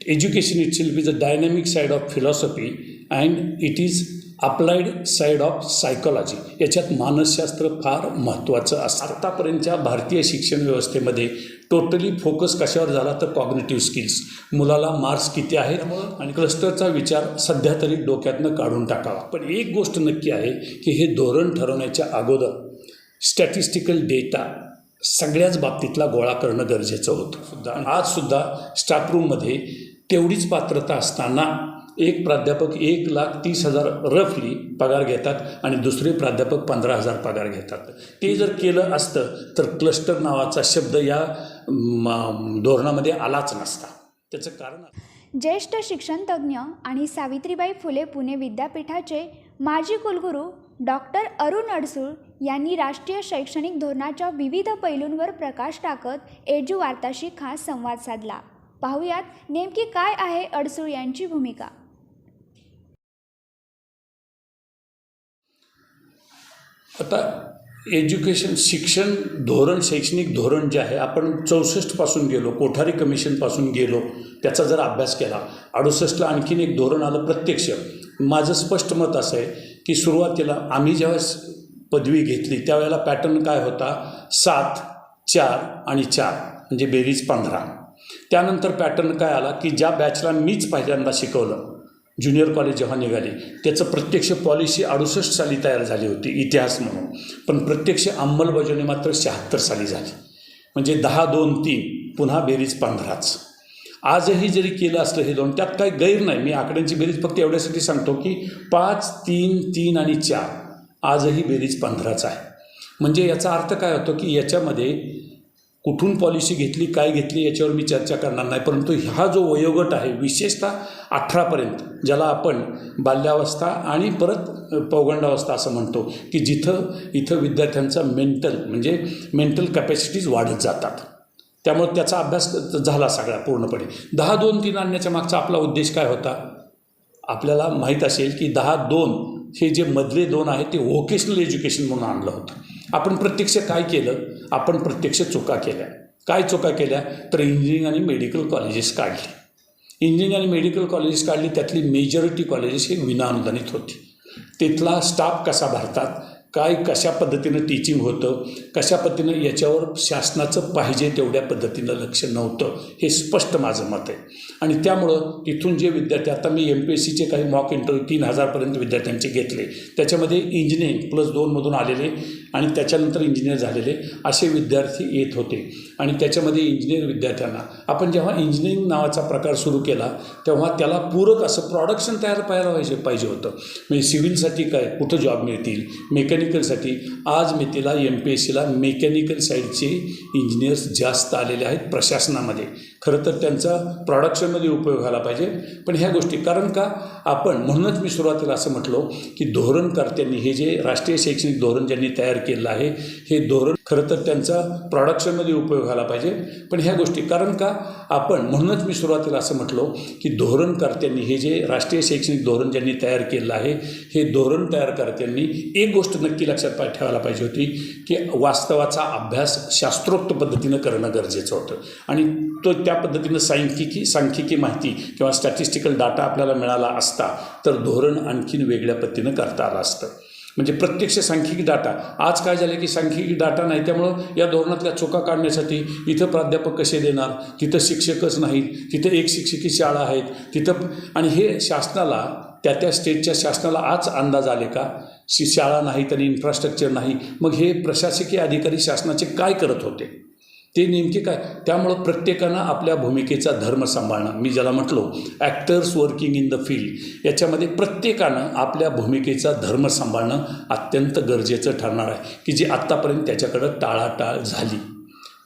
Education itself is a dynamic side of philosophy and it is applied side of psychology. याच्यात मानसशास्त्र फार महत्त्वाचं असतं. आत्तापर्यंतच्या भारतीय शिक्षण व्यवस्थेमध्ये टोटली फोकस कशावर झाला तर कॉग्निटिव्ह स्किल्स, मुलाला मार्क्स किती आहेत आणि क्लस्टरचा विचार सध्या तरी डोक्यातनं काढून टाकावा. पण एक गोष्ट नक्की आहे की हे धोरण ठरवण्याच्या अगोदर स्टॅटिस्टिकल डेटा सगळ्याच बाबतीतला गोळा करणं गरजेचं होतं. आजसुद्धा स्टाफरूममध्ये तेवढीच पात्रता असताना एक प्राध्यापक 1,30,000 रफली पगार घेतात आणि दुसरे प्राध्यापक 15,000 पगार घेतात. ते जर केलं असतं तर क्लस्टर नावाचा शब्द या धोरणामध्ये आलाच नसता. त्याचं कारण ज्येष्ठ शिक्षणतज्ज्ञ आणि सावित्रीबाई फुले पुणे विद्यापीठाचे माजी कुलगुरू डॉक्टर अरुण अडसूळ यांनी राष्ट्रीय शैक्षणिक धोरणाच्या विविध पैलूंवर प्रकाश टाकत एजू वार्ताशी खास संवाद साधला. पाहुयात नेमकी काय आहे अडसूळ यांची भूमिका. आता एज्युकेशन शिक्षण धोरण, शैक्षणिक धोरण जे आहे, आपण 64पासून गेलो, कोठारी कमिशनपासून गेलो, त्याचा जर अभ्यास केला, 68ला आणखीन एक धोरण आलं प्रत्यक्ष. माझं स्पष्ट मत असं आहे की सुरुवातीला आम्ही जेव्हा पदवी घेतली त्यावेळेला पॅटर्न काय होता, 7, 4 आणि 4 म्हणजे बेरीज 15. त्यानंतर पॅटर्न काय आला की ज्या बॅचला मीच पहिल्यांदा शिकवलं, ज्युनियर कॉलेज जेव्हा निघाली, त्याचं प्रत्यक्ष पॉलिसी 68 साली तयार झाली होती इतिहास म्हणून, पण प्रत्यक्ष अंमलबजावणी मात्र 76 साली झाली. म्हणजे 10, 2, 3 पुन्हा बेरीज 15च. आजही जरी केलं असलं हे दोन, त्यात काही गैर नाही. मी आकड्यांची बेरीज फक्त एवढ्यासाठी सांगतो की 5, 3, 3 आणि 4 आजही बेरीज 15च आहे. म्हणजे याचा अर्थ काय होतो की याच्यामध्ये कुठून पॉलिसी घेतली, काय घेतली याच्यावर मी चर्चा करणार नाही, परंतु हा जो वयोगट आहे विशेषतः 18पर्यंत, ज्याला आपण बाल्यावस्था आणि परत पौगंडावस्था असं म्हणतो, की इथं विद्यार्थ्यांचा मेंटल कॅपॅसिटीज वाढत जातात. त्यामुळे त्याचा अभ्यास झाला सगळा पूर्णपणे. 10, 2, 3 आणण्याच्या मागचा आपला उद्देश काय होता, आपल्याला माहीत असेल की 10, 2 हे जे मधले 2 आहेत ते व्होकेशनल एज्युकेशन म्हणून आणलं होतं. आपण प्रत्यक्ष काय केलं, आपण प्रत्यक्ष चुका केल्या. काय चुका केल्या तर इंजिनिअरिंग आणि मेडिकल कॉलेजेस काढली. इंजिनिअरिंग आणि मेडिकल कॉलेजेस काढली, त्यातली मेजॉरिटी कॉलेजेस हे विनाअनुदानित होती. तिथला स्टाफ कसा भरतात, कशा पद्धतीनं टीचिंग होतं, कशा पद्धतीनं याच्यावर शासनाचं पाहिजे तेवढ्या पद्धतीनं लक्ष नव्हतं, हे स्पष्ट माझं मत आहे. आणि त्यामुळं तिथून जे विद्यार्थी, आता मी MPSCचे काही मॉक इंटरव्ह्यू 3000पर्यंत विद्यार्थ्यांचे घेतले, त्याच्यामध्ये इंजिनिअरिंग +2मधून आलेले आणि त्याच्यानंतर इंजिनियर झालेले असे विद्यार्थी येत होते. आणि त्याच्यामध्ये इंजिनियर विद्यार्थ्यांना आपण जेव्हा इंजिनिअरिंग नावाचा प्रकार सुरू केला तेव्हा त्याला पूरक असं प्रोडक्शन तयार पाहिजे होतं. म्हणजे सिव्हिलसाठी काय, कुठं जॉब मिळतील, मेकॅनिकलसाठी आज मितीला MPSCला मेकॅनिकल साईडचे इंजिनियर्स जास्त आलेले आहेत प्रशासनामध्ये. खरं तर त्यांचा प्रोडक्शनमध्ये उपयोग झाला पाहिजे. पण ह्या गोष्टी कारण का आपण, म्हणूनच मी सुरुवातीला असं म्हटलो की धोरणकर्त्यांनी हे जे राष्ट्रीय शैक्षणिक धोरण ज्यांनी तयार केलं आहे, हे धोरण खरं तर त्यांचा प्रोडक्शनमध्ये उपयोग झाला पाहिजे. पण ह्या गोष्टी कारण का आपण, म्हणूनच मी सुरुवातीला असं म्हटलो की धोरणकर्त्यांनी हे जे राष्ट्रीय शैक्षणिक धोरण ज्यांनी तयार केलं आहे, हे धोरण तयार करत्यांनी एक गोष्ट नक्की लक्षात ठेवायला पाहिजे होती की वास्तवाचा अभ्यास शास्त्रोक्त पद्धतीनं करणं गरजेचं होतं. आणि त्या पद्धतीनं सांख्यिकी माहिती किंवा स्टॅटिस्टिकल डाटा आपल्याला मिळाला असता तर धोरण आणखीन वेगळ्या पद्धतीनं करता आलं असतं. म्हणजे प्रत्यक्ष सांख्यिकी डाटा, आज काय झालं की सांख्यिकी डाटा नाही, त्यामुळं या धोरणातल्या चुका काढण्यासाठी इथं प्राध्यापक कसे देणार, तिथं शिक्षकच नाहीत, तिथं एक शिक्षकी शाळा आहेत तिथं. आणि हे शासनाला, त्या स्टेटच्या शासनाला आज अंदाज आले का शाळा नाहीत आणि इन्फ्रास्ट्रक्चर नाही, मग हे प्रशासकीय अधिकारी शासनाचे काय करत होते, ते नेमके काय. त्यामुळं प्रत्येकानं आपल्या भूमिकेचा धर्म सांभाळणं, मी ज्याला म्हटलो actors working in the field, याच्यामध्ये प्रत्येकानं आपल्या भूमिकेचा धर्म सांभाळणं अत्यंत गरजेचं ठरणार आहे, की जी आत्तापर्यंत त्याच्याकडं टाळाटाळ झाली.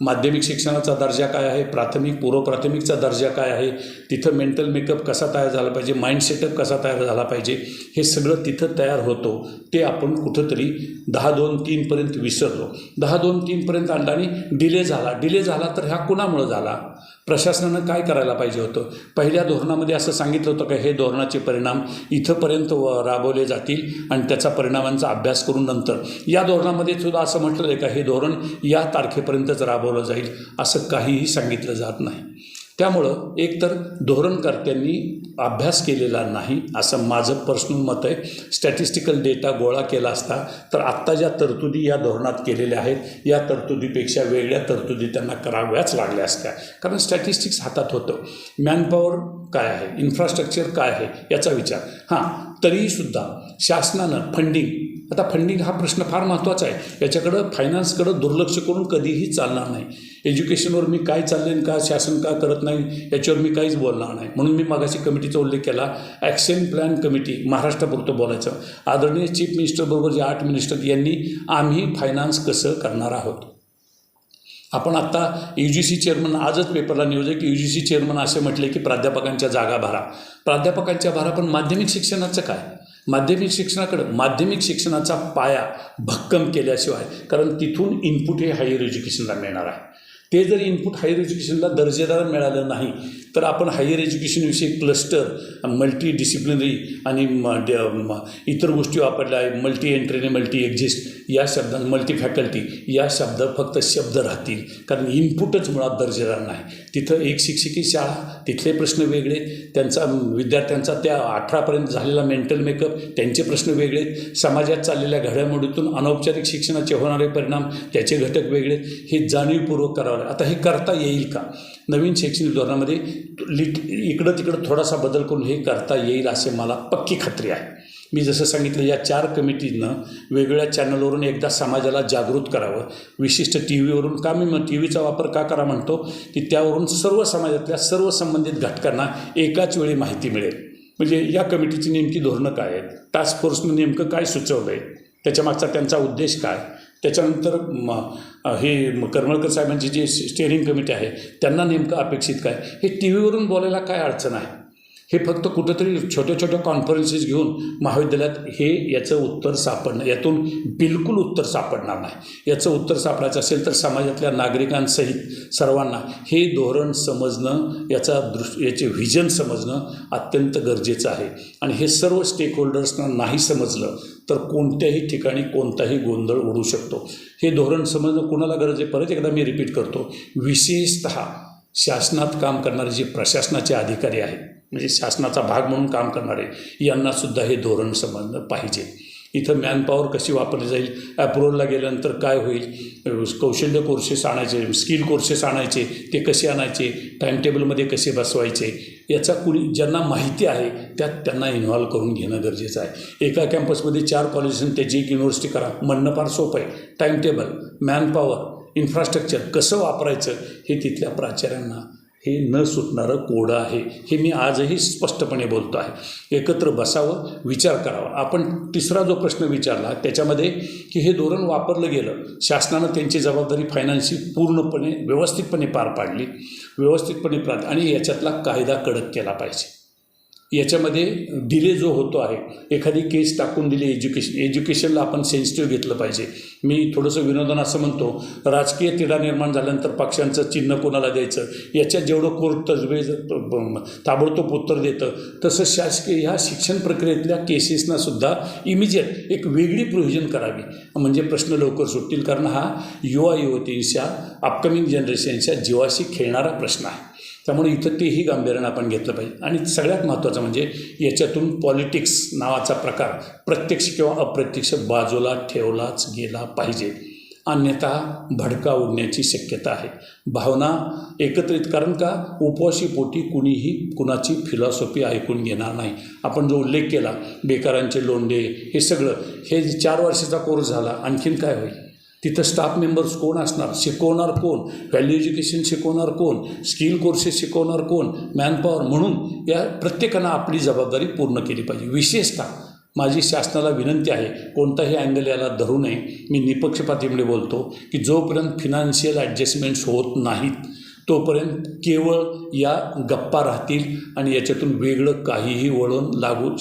माध्यमिक शिक्षणाचा दर्जा काय आहे, प्राथमिक पूर्व प्राथमिकचा दर्जा काय आहे, तिथं मेंटल मेकअप कसा तयार झाला पाहिजे, माइंड सेटअप कसा तयार झाला पाहिजे, हे सगळं तिथं तयार होतो. ते आपण कुठंतरी 10, 2, 3पर्यंत विसरलो. 10, 2, 3पर्यंत आणला आणि डिले झाला तर ह्या कुणामुळं झाला, प्रशासनानं काय करायला पाहिजे होतं. पहिल्या धोरणामध्ये असं सांगितलं होतं का हे धोरणाचे परिणाम इथंपर्यंत राबवले जातील आणि त्याचा परिणामांचा अभ्यास करून नंतर. या धोरणामध्ये सुद्धा असं म्हटलं आहे का हे धोरण या तारखेपर्यंतच राबवलं जाईल, असं काहीही सांगितलं जात नाही. त्यामुळं एकतर धोरणकर्त्यांनी अभ्यास केलेला नाही असं माझं पर्सनल मत आहे. स्टॅटिस्टिकल डेटा गोळा केला असता तर आत्ता ज्या तरतुदी या धोरणात केलेल्या आहेत या तरतुदीपेक्षा वेगळ्या तरतुदी त्यांना कराव्याच लागल्या असत्या. कारण स्टॅटिस्टिक्स हातात होतं. मॅनपॉवर काय आहे, इन्फ्रास्ट्रक्चर काय आहे याचा विचार. तरीसुद्धा शासनानं आता फंडिंग हा प्रश्न फार महत्त्वाचा आहे. याच्याकडं फायनान्सकडं दुर्लक्ष करून कधीही चालणार नाही. एज्युकेशनवर मी काय चालले आणि का शासन का करत नाही याच्यावर मी काहीच बोलणार नाही. म्हणून मी मागाशी कमिटीचा उल्लेख केला. ॲक्शन प्लॅन कमिटी महाराष्ट्रापुरतं बोलायचं. आदरणीय चीफ मिनिस्टरबरोबर जे 8 मिनिस्टर यांनी आम्ही फायनान्स कसं करणार आहोत. आपण आत्ता UGC चेअरमन आजच पेपरला न्यूज आहे की UGC चेअरमन असे म्हटले की प्राध्यापकांच्या जागा भरा. प्राध्यापकांच्या भरा, पण माध्यमिक शिक्षणाचं काय? माध्यमिक शिक्षणाचा पाया भक्कम केल्याशिवाय, कारण तिथून इनपुट हे हायर एज्युकेशनला मिळणार आहे. ते जर इनपुट हायर एज्युकेशनला दर्जेदार मिळालं नाही तर आपण हायर एज्युकेशनविषयी क्लस्टर, मल्टी डिसिप्लिनरी आणि इतर गोष्टी वापरल्या आहे. मल्टी एंट्री आणि मल्टी एक्झिस्ट या शब्दांत, मल्टी फॅकल्टी या शब्द फक्त शब्द राहतील, कारण इनपुटच मुळात दर्जेदार नाही. तिथं एक शिक्षकी शाळा, तिथले प्रश्न वेगळे, त्यांचा विद्यार्थ्यांचा त्या 18पर्यंत झालेला मेंटल मेकअप, त्यांचे प्रश्न वेगळे, समाजात चाललेल्या घडामोडीतून अनौपचारिक शिक्षणाचे होणारे परिणाम, त्याचे घटक वेगळे. हे जाणीवपूर्वक करावं. आता हे करता येईल का? नवीन शैक्षणिक धोरणामध्ये इकडं तिकडं थोडासा बदल करून हे करता येईल असे मला पक्की खात्री आहे. मी जसं सांगितलं, या 4 कमिटीनं वेगवेगळ्या चॅनलवरून एकदा समाजाला जागृत करावं. विशिष्ट TVवरून का मी TVचा वापर का करा म्हणतो की त्यावरून सर्व समाजातल्या सर्व संबंधित घटकांना एकाच वेळी माहिती मिळेल. म्हणजे या कमिटीची नेमकी धोरणं काय आहेत, टास्क फोर्सनं नेमकं काय सुचवलं आहे, त्याच्यामागचा त्यांचा उद्देश काय. त्याच्यानंतर हे करमळकर साहेबांची जी स्टेअरिंग कमिटी आहे त्यांना नेमकं अपेक्षित काय. हे TVवरून बोलायला काय अडचण आहे. हे फक्त कुठंतरी छोट्या छोट्या कॉन्फरन्सेस घेऊन महाविद्यालयात याचं उत्तर सापडणं, यातून बिलकुल उत्तर सापडणार नाही. याचं उत्तर सापडायचं असेल तर समाजातल्या नागरिकांसहित सर्वांना हे धोरण समजणं, याचे व्हिजन समजणं अत्यंत गरजेचं आहे. आणि हे सर्व स्टेक होल्डर्सना नाही समजलं तर कोणत्याही ठिकाणी कोणताही गोंधळ उडू शकतो. हे धोरण समजणं कुणाला गरज आहे? परत एकदा मी रिपीट करतो, विशेषतः शासनात काम करणारे जे प्रशासनाचे अधिकारी आहेत, म्हणजे शासनाचा भाग म्हणून काम करणारे, यांनासुद्धा हे धोरण समजलं पाहिजे. इथं मॅनपॉवर कशी वापरली जाईल, अप्रोलला गेल्यानंतर काय होईल, कौशल्य कोर्सेस आणायचे, स्किल कोर्सेस आणायचे, ते कसे आणायचे, टाईमटेबलमध्ये कसे बसवायचे, याचा ज्यांना माहिती आहे त्यांना इन्व्हॉल्व करून घेणं गरजेचं आहे. एका कॅम्पसमध्ये 4 कॉलेजेस आणि त्याची एक युनिव्हर्सिटी करा, म्हणणं फार सोपं आहे. टाईमटेबल, मॅनपॉवर, इन्फ्रास्ट्रक्चर कसं वापरायचं हे तिथल्या प्राचार्यांना हे न सुटणारं कोडं आहे. हे मी आजही स्पष्टपणे बोलतो आहे. एकत्र बसावं, विचार करावा. आपण तिसरा जो प्रश्न विचारला त्याच्यामध्ये की हे धोरण वापरलं गेलं, शासनानं त्यांची जबाबदारी फायनान्सची पूर्णपणे व्यवस्थितपणे पार पाडली, आणि याच्यातला कायदा कडक केला पाहिजे. याच्यामध्ये डिले जो होतो आहे, एखादी केस टाकून दिली एज्युकेशनला आपण सेन्सिटिव्ह घेतलं पाहिजे. मी थोडंसं विनोदन असं म्हणतो, राजकीय तिढा निर्माण झाल्यानंतर पक्षांचं चिन्ह कोणाला द्यायचं याच्यात जेवढं कोर्ट तजवीज ताबडतोब उत्तर देतं, तसं शासकीय ह्या शिक्षण प्रक्रियेतल्या केसेसनासुद्धा इमिजिएट एक वेगळी प्रोव्हिजन करावी, म्हणजे प्रश्न लवकर सुटतील. कारण हा युवा युवतींच्या अपकमिंग जनरेशनच्या जीवाशी खेळणारा प्रश्न आहे. त्यामुळे इथं तेही गांभीर्यानं आपण घेतलं पाहिजे. आणि सगळ्यात महत्त्वाचं म्हणजे याच्यातून पॉलिटिक्स नावाचा प्रकार प्रत्यक्ष किंवा अप्रत्यक्ष बाजूला ठेवलाच गेला पाहिजे, अन्यथा भडका उडण्याची शक्यता आहे. भावना एकत्रित, कारण का उपवाशी पोटी कुणीही कुणाची फिलॉसॉफी ऐकून घेणार नाही. आपण जो उल्लेख केला बेकारांचे लोंढे, हे सगळं, हे 4 वर्षाचा कोर्स झाला, आणखीन काय होईल? तिथं स्टाफ मेंबर्स कोण असणार, शिकवणार कोण, व्हॅल्यू एज्युकेशन शिकवणार कोण, स्किल कोर्सेस शिकवणार कोण, मॅनपॉवर. म्हणून या प्रत्येकानं आपली जबाबदारी पूर्ण केली पाहिजे. विशेषतः माझी शासनाला विनंती आहे, कोणताही अँगल याला धरू नये. मी निपक्षपातीपणे बोलतो की जोपर्यंत फिनान्शियल ॲडजस्टमेंट्स होत नाहीत तोपर्यंत केवळ या गप्पा राहतील आणि याच्यातून वेगळं काहीही वळण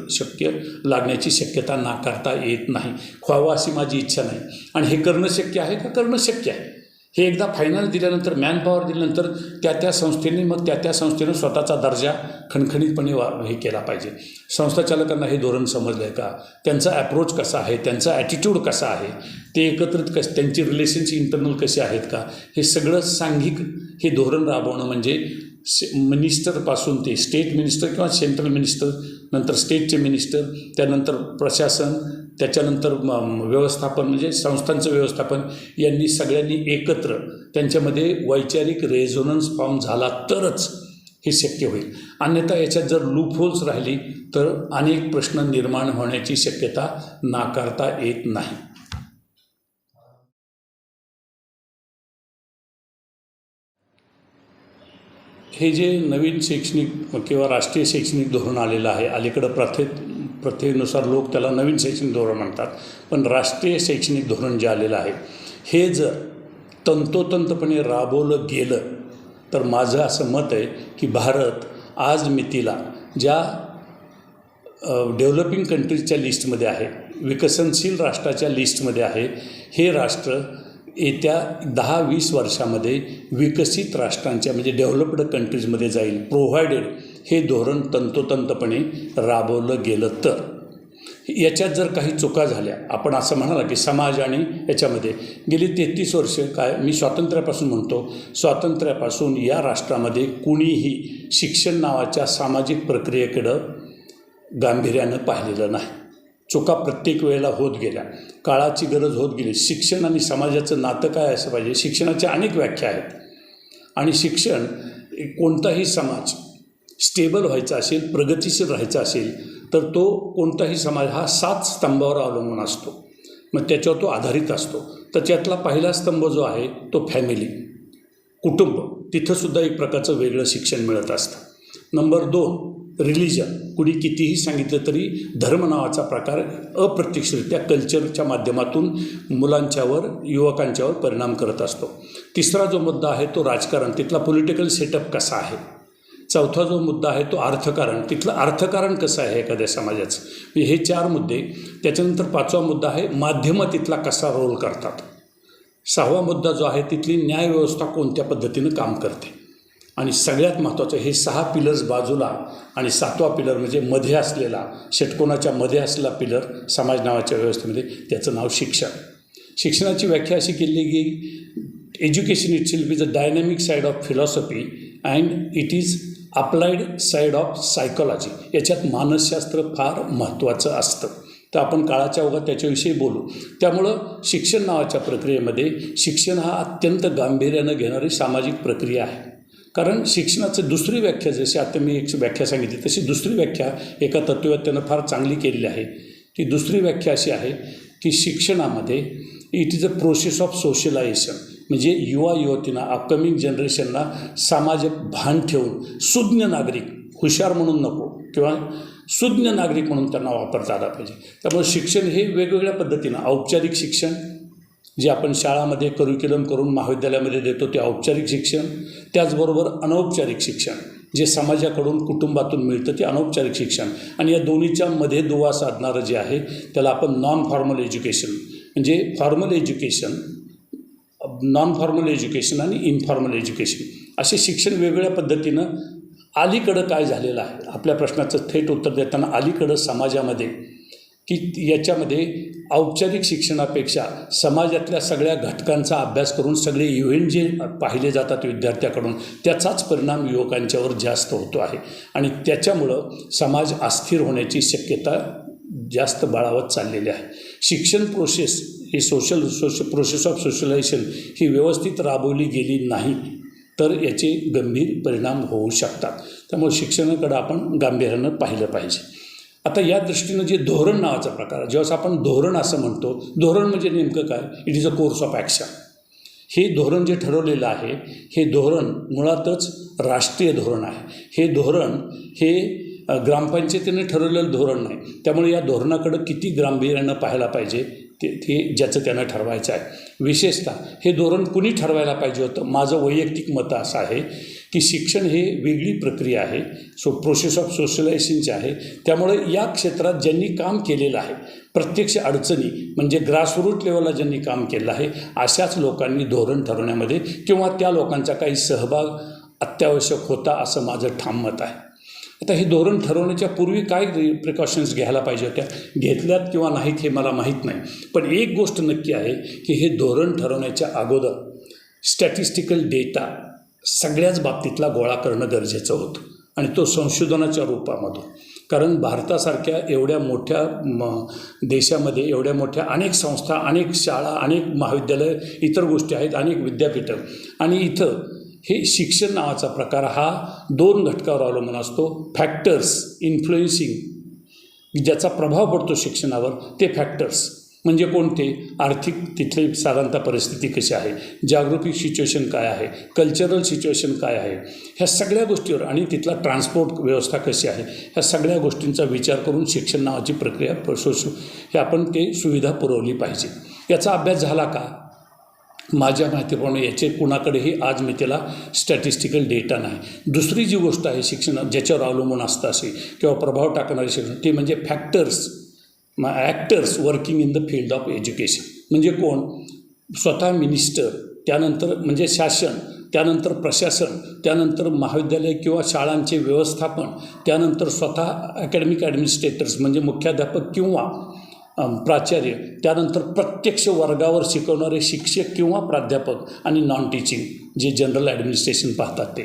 शक्य लागण्याची शक्यता नाकारता येत नाही. व्हावं अशी माझी इच्छा नाही. आणि हे करणं शक्य आहे का? करणं शक्य आहे. हे एकदा फायनल दिल्यानंतर, मॅनपॉवर दिल्यानंतर त्या संस्थेने मग त्या संस्थेनं स्वतःचा दर्जा खणखणीतपणे हे केला पाहिजे. संस्थाचालकांना हे धोरण समजलं आहे का, त्यांचा ॲप्रोच कसा आहे, त्यांचा ॲटिट्यूड कसा आहे, ते एकत्रित त्यांची रिलेशन्स इंटरनल कसे आहेत का, हे सगळं सांघिक हे धोरण राबवणं म्हणजे मिनिस्टरपासून ते स्टेट मिनिस्टर किंवा सेंट्रल मिनिस्टर, नंतर स्टेटचे मिनिस्टर, त्यानंतर प्रशासन, त्याच्यानंतर व्यवस्थापन म्हणजे संस्थांचं व्यवस्थापन, यांनी सगळ्यांनी एकत्र त्यांच्यामध्ये वैचारिक रेझोनन्स फॉर्म झाला तरच हे शक्य होईल. अन्यथा याच्यात जर लूपहोल्स राहिली तर अनेक प्रश्न निर्माण होण्याची शक्यता नाकारता येत नाही. हे जे नवीन शैक्षणिक किंवा राष्ट्रीय शैक्षणिक धोरण आलेलं आहे, अलीकडं प्रथेनुसार लोक त्याला नवीन शैक्षणिक धोरण म्हणतात, पण राष्ट्रीय शैक्षणिक धोरण जे आलेलं आहे हे जर तंतोतंतपणे राबवलं गेलं तर माझं असं मत आहे की भारत आज मितीला ज्या डेव्हलपिंग कंट्रीजच्या लिस्टमध्ये आहे, विकसनशील राष्ट्राच्या लिस्टमध्ये आहे, हे राष्ट्र येत्या 10-20 वर्षामध्ये विकसित राष्ट्रांच्या म्हणजे डेव्हलप्ड कंट्रीजमध्ये जाईल, प्रोव्हायडेड हे धोरण तंतोतंतपणे राबवलं गेलं तर. याच्यात जर काही चुका झाल्या, आपण असं म्हणाला की समाज आणि याच्यामध्ये गेली 33 वर्ष काय, मी स्वातंत्र्यापासून म्हणतो, स्वातंत्र्यापासून या राष्ट्रामध्ये कुणीही शिक्षण नावाच्या सामाजिक प्रक्रियेकडं गांभीर्यानं पाहिलेलं नाही. चुका प्रत्येक वेळेला होत गेल्या, काळाची गरज होत गेली. शिक्षण आणि समाजाचं नातं काय असं पाहिजे, शिक्षणाच्या अनेक व्याख्या आहेत आणि शिक्षण कोणताही समाज स्टेबल व्हायचा असेल, प्रगतिशील राहायचा असेल तर तो कोणताही समाज हा 7 स्तंभावर अवलंबून असतो, मग त्याच्यावर तो आधारित असतो. तर त्यातला पहिला स्तंभ जो आहे तो फॅमिली, कुटुंब, तिथंसुद्धा एक प्रकारचं वेगळं शिक्षण मिळत असतं. नंबर 2 रिलिजन, कुणी कितीही सांगितलं तरी धर्म नावाचा प्रकार अप्रत्यक्षरित्या कल्चरच्या माध्यमातून मुलांच्यावर, युवकांच्यावर परिणाम करत असतो. तिसरा जो मुद्दा आहे तो राजकारण, तिथला पॉलिटिकल सेटअप कसा आहे. चौथा जो मुद्दा आहे तो अर्थकारण, तिथलं अर्थकारण कसं आहे एखाद्या समाजाचं. हे 4 मुद्दे. त्याच्यानंतर 5वा मुद्दा आहे माध्यमं तिथला कसा रोल करतात. 6वा मुद्दा जो आहे तिथली न्यायव्यवस्था कोणत्या पद्धतीनं काम करते. आणि सगळ्यात महत्त्वाचं हे 6 पिलर्स बाजूला आणि 7वा पिलर म्हणजे मध्ये असलेला, षटकोनाच्या मध्ये असलेला पिलर समाज नावाच्या व्यवस्थेमध्ये, त्याचं नाव शिक्षण. शिक्षणाची व्याख्या अशी केली की education itself is a dynamic side of philosophy and it is applied side of psychology. याच्यात मानसशास्त्र फार महत्त्वाचं असतं. तर आपण काळाच्या ओघात त्याच्याविषयी बोलू. त्यामुळं शिक्षण नावाच्या प्रक्रियेमध्ये शिक्षण हा अत्यंत गांभीर्यानं घेणारी सामाजिक प्रक्रिया आहे. कारण शिक्षणाचं दुसरी व्याख्या, जशी आता मी एक व्याख्या सांगितली तशी दुसरी व्याख्या एका तत्त्ववेत्त्यानं फार चांगली केलेली आहे. ती दुसरी व्याख्या अशी आहे की शिक्षणामध्ये it is a process of socialisation, म्हणजे युवा युवतींना, अपकमिंग जनरेशनला सामाजिक भान ठेवून सुज्ञ नागरिक, हुशार म्हणून नको किंवा सुज्ञ नागरिक म्हणून त्यांना वापरता आला पाहिजे. त्यामुळे शिक्षण हे वेगवेगळ्या पद्धतीनं, औपचारिक शिक्षण जे आपण शाळामध्ये करिक्युलम करून महाविद्यालयामध्ये देतो ते औपचारिक शिक्षण, त्याचबरोबर अनौपचारिक शिक्षण जे समाजाकडून, कुटुंबातून मिळतं ते अनौपचारिक शिक्षण, आणि या दोन्हीच्या मध्ये दुवा साधणारं जे आहे त्याला आपण नॉन फॉर्मल एज्युकेशन, म्हणजे formal education, non formal education आणि इनफॉर्मल एज्युकेशन, असे शिक्षण वेगवेगळ्या पद्धतीनं. अलीकडं काय झालेलं आहे, आपल्या प्रश्नाचं थेट उत्तर देताना अलीकडं समाजामध्ये की याच्यामध्ये औपचारिक शिक्षणापेक्षा समाजातल्या सगळ्या घटकांचा अभ्यास करून सगळे इव्हेंट जे पाहिले जातात विद्यार्थ्याकडून, त्याचाच परिणाम युवकांच्यावर जास्त होतो आहे आणि त्याच्यामुळं समाज अस्थिर होण्याची शक्यता जास्त बळावत चाललेली आहे. शिक्षण प्रोसेस ही प्रोसेस ऑफ सोशलायझेशन ही व्यवस्थित राबवली गेली नाही तर याचे गंभीर परिणाम होऊ शकतात. त्यामुळे शिक्षणाकडं आपण गांभीर्यानं पाहिलं पाहिजे. आता या दृष्टीनं जे धोरण नावाचा प्रकार, जेव्हा आपण धोरण असं म्हणतो, धोरण म्हणजे नेमकं काय, it is a course of action. हे धोरण जे ठरवलेलं आहे हे धोरण मुळातच राष्ट्रीय धोरण आहे. हे धोरण हे ग्रामपंचायतीने ठरवलेलं धोरण नाही. त्यामुळे या धोरणाकडं किती गांभीर्यानं पाहायला पाहिजे ते ज्याचं त्यानं ठरवायचं आहे. विशेषतः हे धोरण कुणी ठरवायला पाहिजे होतं, माझं वैयक्तिक मत असं आहे की शिक्षण हे वेगळी प्रक्रिया आहे, प्रोसेस ऑफ सोशलायझेशनची आहे. त्यामुळे या क्षेत्रात ज्यांनी काम केलेलं आहे, प्रत्यक्ष अडचणी म्हणजे ग्रासरूट लेवलला ज्यांनी काम केलं आहे, अशाच लोकांनी धोरण ठरवण्यामध्ये किंवा त्या लोकांचा काही सहभाग अत्यावश्यक होता असं माझं ठाम मत आहे. आता हे धोरण ठरवण्याच्या पूर्वी काय प्रिकॉशन्स घ्यायला पाहिजे होत्या, घेतल्यात किंवा नाहीत हे मला माहीत नाही. पण एक गोष्ट नक्की आहे की हे धोरण ठरवण्याच्या अगोदर स्टॅटिस्टिकल डेटा सगळ्याच बाबतीतला गोळा करणं गरजेचं होतं आणि तो संशोधनाच्या रूपामधून. कारण भारतासारख्या एवढ्या मोठ्या देशामध्ये एवढ्या मोठ्या अनेक संस्था, अनेक शाळा, अनेक महाविद्यालय, इतर गोष्टी आहेत, अनेक विद्यापीठं, आणि इथं हे शिक्षण नावाचा प्रकार हा 2 घटकावर अवलंबून असतो. फॅक्टर्स इन्फ्लुएन्सिंग, ज्याचा प्रभाव पडतो शिक्षणावर, ते फॅक्टर्स म्हणजे कोणते? आर्थिक तिथली साधारणतः परिस्थिती कशी आहे, जागृतिक सिच्युएशन काय आहे, कल्चरल सिच्युएशन काय आहे, ह्या सगळ्या गोष्टीवर, आणि तिथला ट्रान्सपोर्ट व्यवस्था कशी आहे, ह्या सगळ्या गोष्टींचा विचार करून शिक्षण नावाची प्रक्रिया हे आपण ते सुविधा पुरवली पाहिजे. याचा अभ्यास झाला का? माझ्या माहितीप्रमाणे याचे कुणाकडेही आज मी त्याला स्टॅटिस्टिकल डेटा नाही. दुसरी जी गोष्ट आहे शिक्षणात ज्याच्यावर अवलंबून असतं असे किंवा प्रभाव टाकणारे शिक्षण, ते म्हणजे factors, actors working in the field of education. म्हणजे कोण? स्वतः मिनिस्टर, त्यानंतर म्हणजे शासन, त्यानंतर प्रशासन, त्यानंतर महाविद्यालय किंवा शाळांचे व्यवस्थापन, त्यानंतर स्वतः अकॅडमिक ॲडमिनिस्ट्रेटर्स म्हणजे मुख्याध्यापक किंवा प्राचार्य, त्यानंतर प्रत्यक्ष वर्गावर शिकवणारे शिक्षक किंवा प्राध्यापक, आणि नॉन टीचिंग जे जनरल ॲडमिनिस्ट्रेशन पाहतात ते.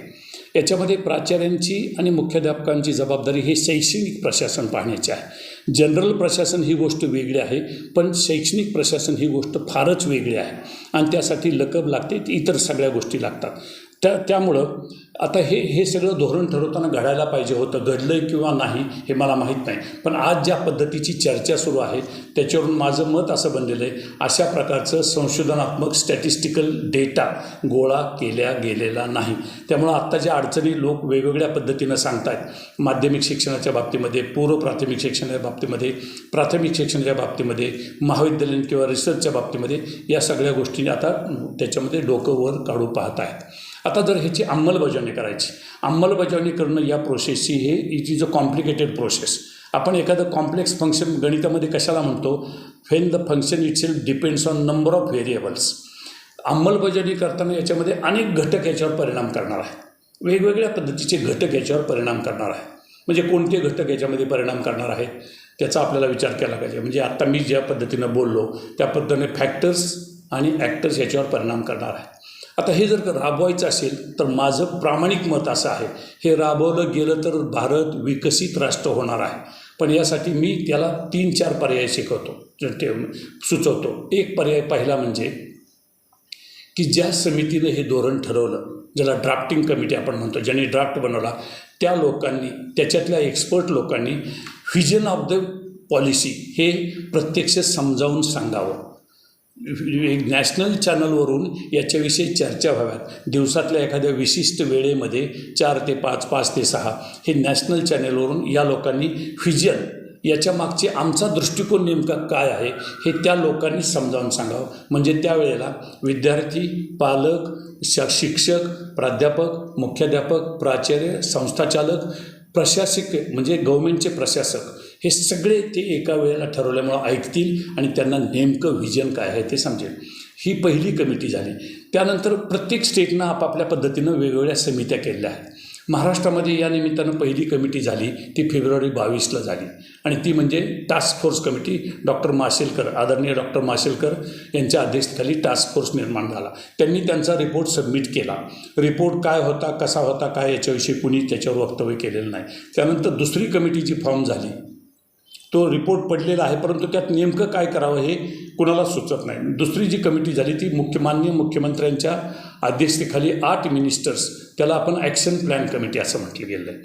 याच्यामध्ये प्राचार्यांची आणि मुख्याध्यापकांची जबाबदारी हे शैक्षणिक प्रशासन पाहण्याची आहे. जनरल प्रशासन ही गोष्ट वेगळी आहे, पण शैक्षणिक प्रशासन ही गोष्ट फारच वेगळी आहे आणि त्यासाठी लकब लागते, इतर सगळ्या गोष्टी लागतात. त्यामुळं आता हे सगळं धोरण ठरवताना घडायला पाहिजे होतं. घडलं आहे किंवा नाही हे मला माहीत नाही, पण आज ज्या पद्धतीची चर्चा सुरू आहे त्याच्यावरून माझं मत असं बनलेलं आहे, अशा प्रकारचं संशोधनात्मक स्टॅटिस्टिकल डेटा गोळा केल्या गेलेला नाही. त्यामुळं आत्ता ज्या अडचणी लोक वेगवेगळ्या पद्धतीनं सांगत आहेत, माध्यमिक शिक्षणाच्या बाबतीमध्ये, पूर्व प्राथमिक शिक्षणाच्या बाबतीमध्ये, प्राथमिक शिक्षणाच्या बाबतीमध्ये, महाविद्यालयीन किंवा रिसर्चच्या बाबतीमध्ये, या सगळ्या गोष्टी आता त्याच्यामध्ये डोकं वर काढू पाहत आहेत. आता जर ह्याची अंमलबजावणी करायची, अंमलबजावणी करणं या प्रोसेसची it is a complicated process. आपण एखादं कॉम्प्लेक्स फंक्शन गणितामध्ये कशाला म्हणतो? When the function itself depends on number of variables. अंमलबजावणी करताना याच्यामध्ये अनेक घटक याच्यावर परिणाम करणार आहे, वेगवेगळ्या पद्धतीचे घटक याच्यावर परिणाम करणार आहे. म्हणजे कोणते घटक याच्यामध्ये परिणाम करणार आहेत त्याचा आपल्याला विचार केला पाहिजे. म्हणजे आत्ता मी ज्या पद्धतीनं बोललो त्या पद्धतीने फॅक्टर्स आणि ॲक्टर्स याच्यावर परिणाम करणार आहे. आता हे जर राबवायचं असेल तर माझं प्रामाणिक मत असं आहे, हे राबवलं गेलं तर भारत विकसित राष्ट्र होणार आहे. पण यासाठी मी त्याला 3-4 पर्याय सुचवतो. एक पर्याय पहिला म्हणजे की ज्या समितीनं हे धोरण ठरवलं, ज्याला ड्राफ्टिंग कमिटी आपण म्हणतो, ज्यांनी ड्राफ्ट बनवला, त्या लोकांनी, त्याच्यातल्या एक्सपर्ट लोकांनी व्हिजन ऑफ द पॉलिसी हे प्रत्यक्ष समजावून सांगावं. एक नॅशनल चॅनलवरून याच्याविषयी चर्चा व्हाव्यात. दिवसातल्या एखाद्या विशिष्ट वेळेमध्ये 4 ते 5, 5 ते 6 हे नॅशनल चॅनलवरून या लोकांनी व्हिजन, याच्या मागचे आमचा दृष्टिकोन नेमका काय आहे हे त्या लोकांनी समजावून सांगावं. म्हणजे त्यावेळेला विद्यार्थी, पालक, शिक्षक, प्राध्यापक, मुख्याध्यापक, प्राचार्य, संस्थाचालक, प्रशासक म्हणजे गव्हर्मेंटचे प्रशासक, हे सगळे ते एका वेळेला ठरवल्यामुळं ऐकतील आणि त्यांना नेमकं व्हिजन काय आहे ते समजेल. ही पहिली कमिटी झाली. त्यानंतर प्रत्येक स्टेटनं आपापल्या पद्धतीनं वेगवेगळ्या समित्या केलेल्या आहेत. महाराष्ट्रामध्ये या निमित्तानं पहिली कमिटी झाली ती फेब्रुवारी 22ला झाली आणि ती म्हणजे task force committee. Doctor Mashelkar, आदरणीय डॉक्टर माशेलकर यांच्या अध्यक्षतेखाली टास्क फोर्स निर्माण झाला. त्यांनी त्यांचा रिपोर्ट सबमिट केला. रिपोर्ट काय होता, कसा होता, काय याच्याविषयी कुणी त्याच्यावर वक्तव्य केलेलं नाही. त्यानंतर दुसरी कमिटी जी फॉर्म झाली, तो रिपोर्ट पडलेला आहे, परंतु त्यात नेमकं काय करावं हे कुणाला सुचत नाही. दुसरी जी कमिटी झाली ती माननीय मुख्यमंत्र्यांच्या अध्यक्षतेखाली 8 मिनिस्टर्स, त्याला आपण ॲक्शन प्लॅन कमिटी असं म्हटलं गेलं आहे.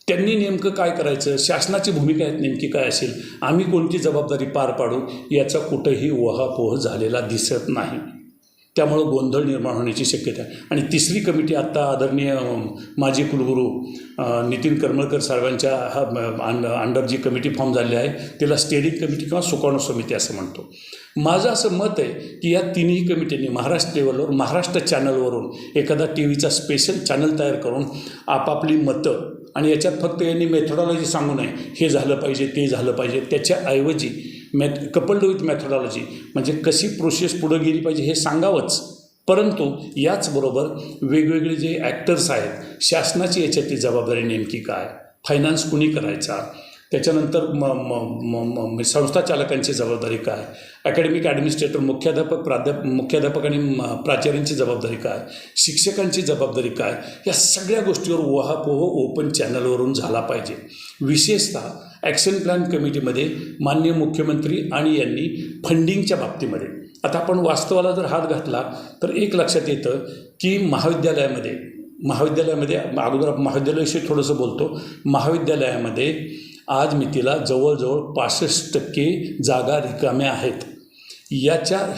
त्यांनी नेमकं काय करायचं, शासनाची भूमिका नेमकी काय असेल, आम्ही कोणती जबाबदारी पार पाडू, याचा कुठंही उहापोह झालेला दिसत नाही. त्यामुळं गोंधळ निर्माण होण्याची शक्यता आहे. आणि तिसरी कमिटी आत्ता आदरणीय माजी कुलगुरू नितीन करमळकर साहेबांच्या अंडर जी कमिटी फॉर्म झाली आहे त्याला स्टेअरिंग कमिटी किंवा सुकाणू समिती असं म्हणतो. माझं असं मत आहे की या तिन्ही कमिटींनी महाराष्ट्र लेवलवर महाराष्ट्र चॅनलवरून एखादा टी व्हीचा स्पेशल चॅनल तयार करून आपापली मतं, आणि याच्यात फक्त यांनी मेथोडॉलॉजी सांगू नये, हे झालं पाहिजे ते झालं पाहिजे, त्याच्याऐवजी कपल्ड विथ मेथोडॉलॉजी म्हणजे कशी प्रोसेस पुढं गेली पाहिजे हे सांगावंच. परंतु याचबरोबर वेगवेगळे जे ॲक्टर्स आहेत, शासनाची याच्यातली जबाबदारी नेमकी काय, फायनान्स कुणी करायचा, त्याच्यानंतर संस्था चालकांची जबाबदारी काय, अकॅडमिक ॲडमिनिस्ट्रेटर मुख्याध्यापक आणि प्राचार्यांची जबाबदारी काय, शिक्षकांची जबाबदारी काय, या सगळ्या गोष्टीवर उहापोह ओपन चॅनलवरून झाला पाहिजे. विशेषतः ॲक्शन प्लॅन कमिटीमध्ये माननीय मुख्यमंत्री आणि यांनी फंडिंगच्या बाबतीमध्ये, आता आपण वास्तवाला जर हात घातला तर एक लक्षात येतं की महाविद्यालयामध्ये अगोदर महाविद्यालयाविषयी थोडंसं बोलतो. महाविद्यालयामध्ये आज मितीला जवळजवळ 65% जागा रिकाम्या आहेत.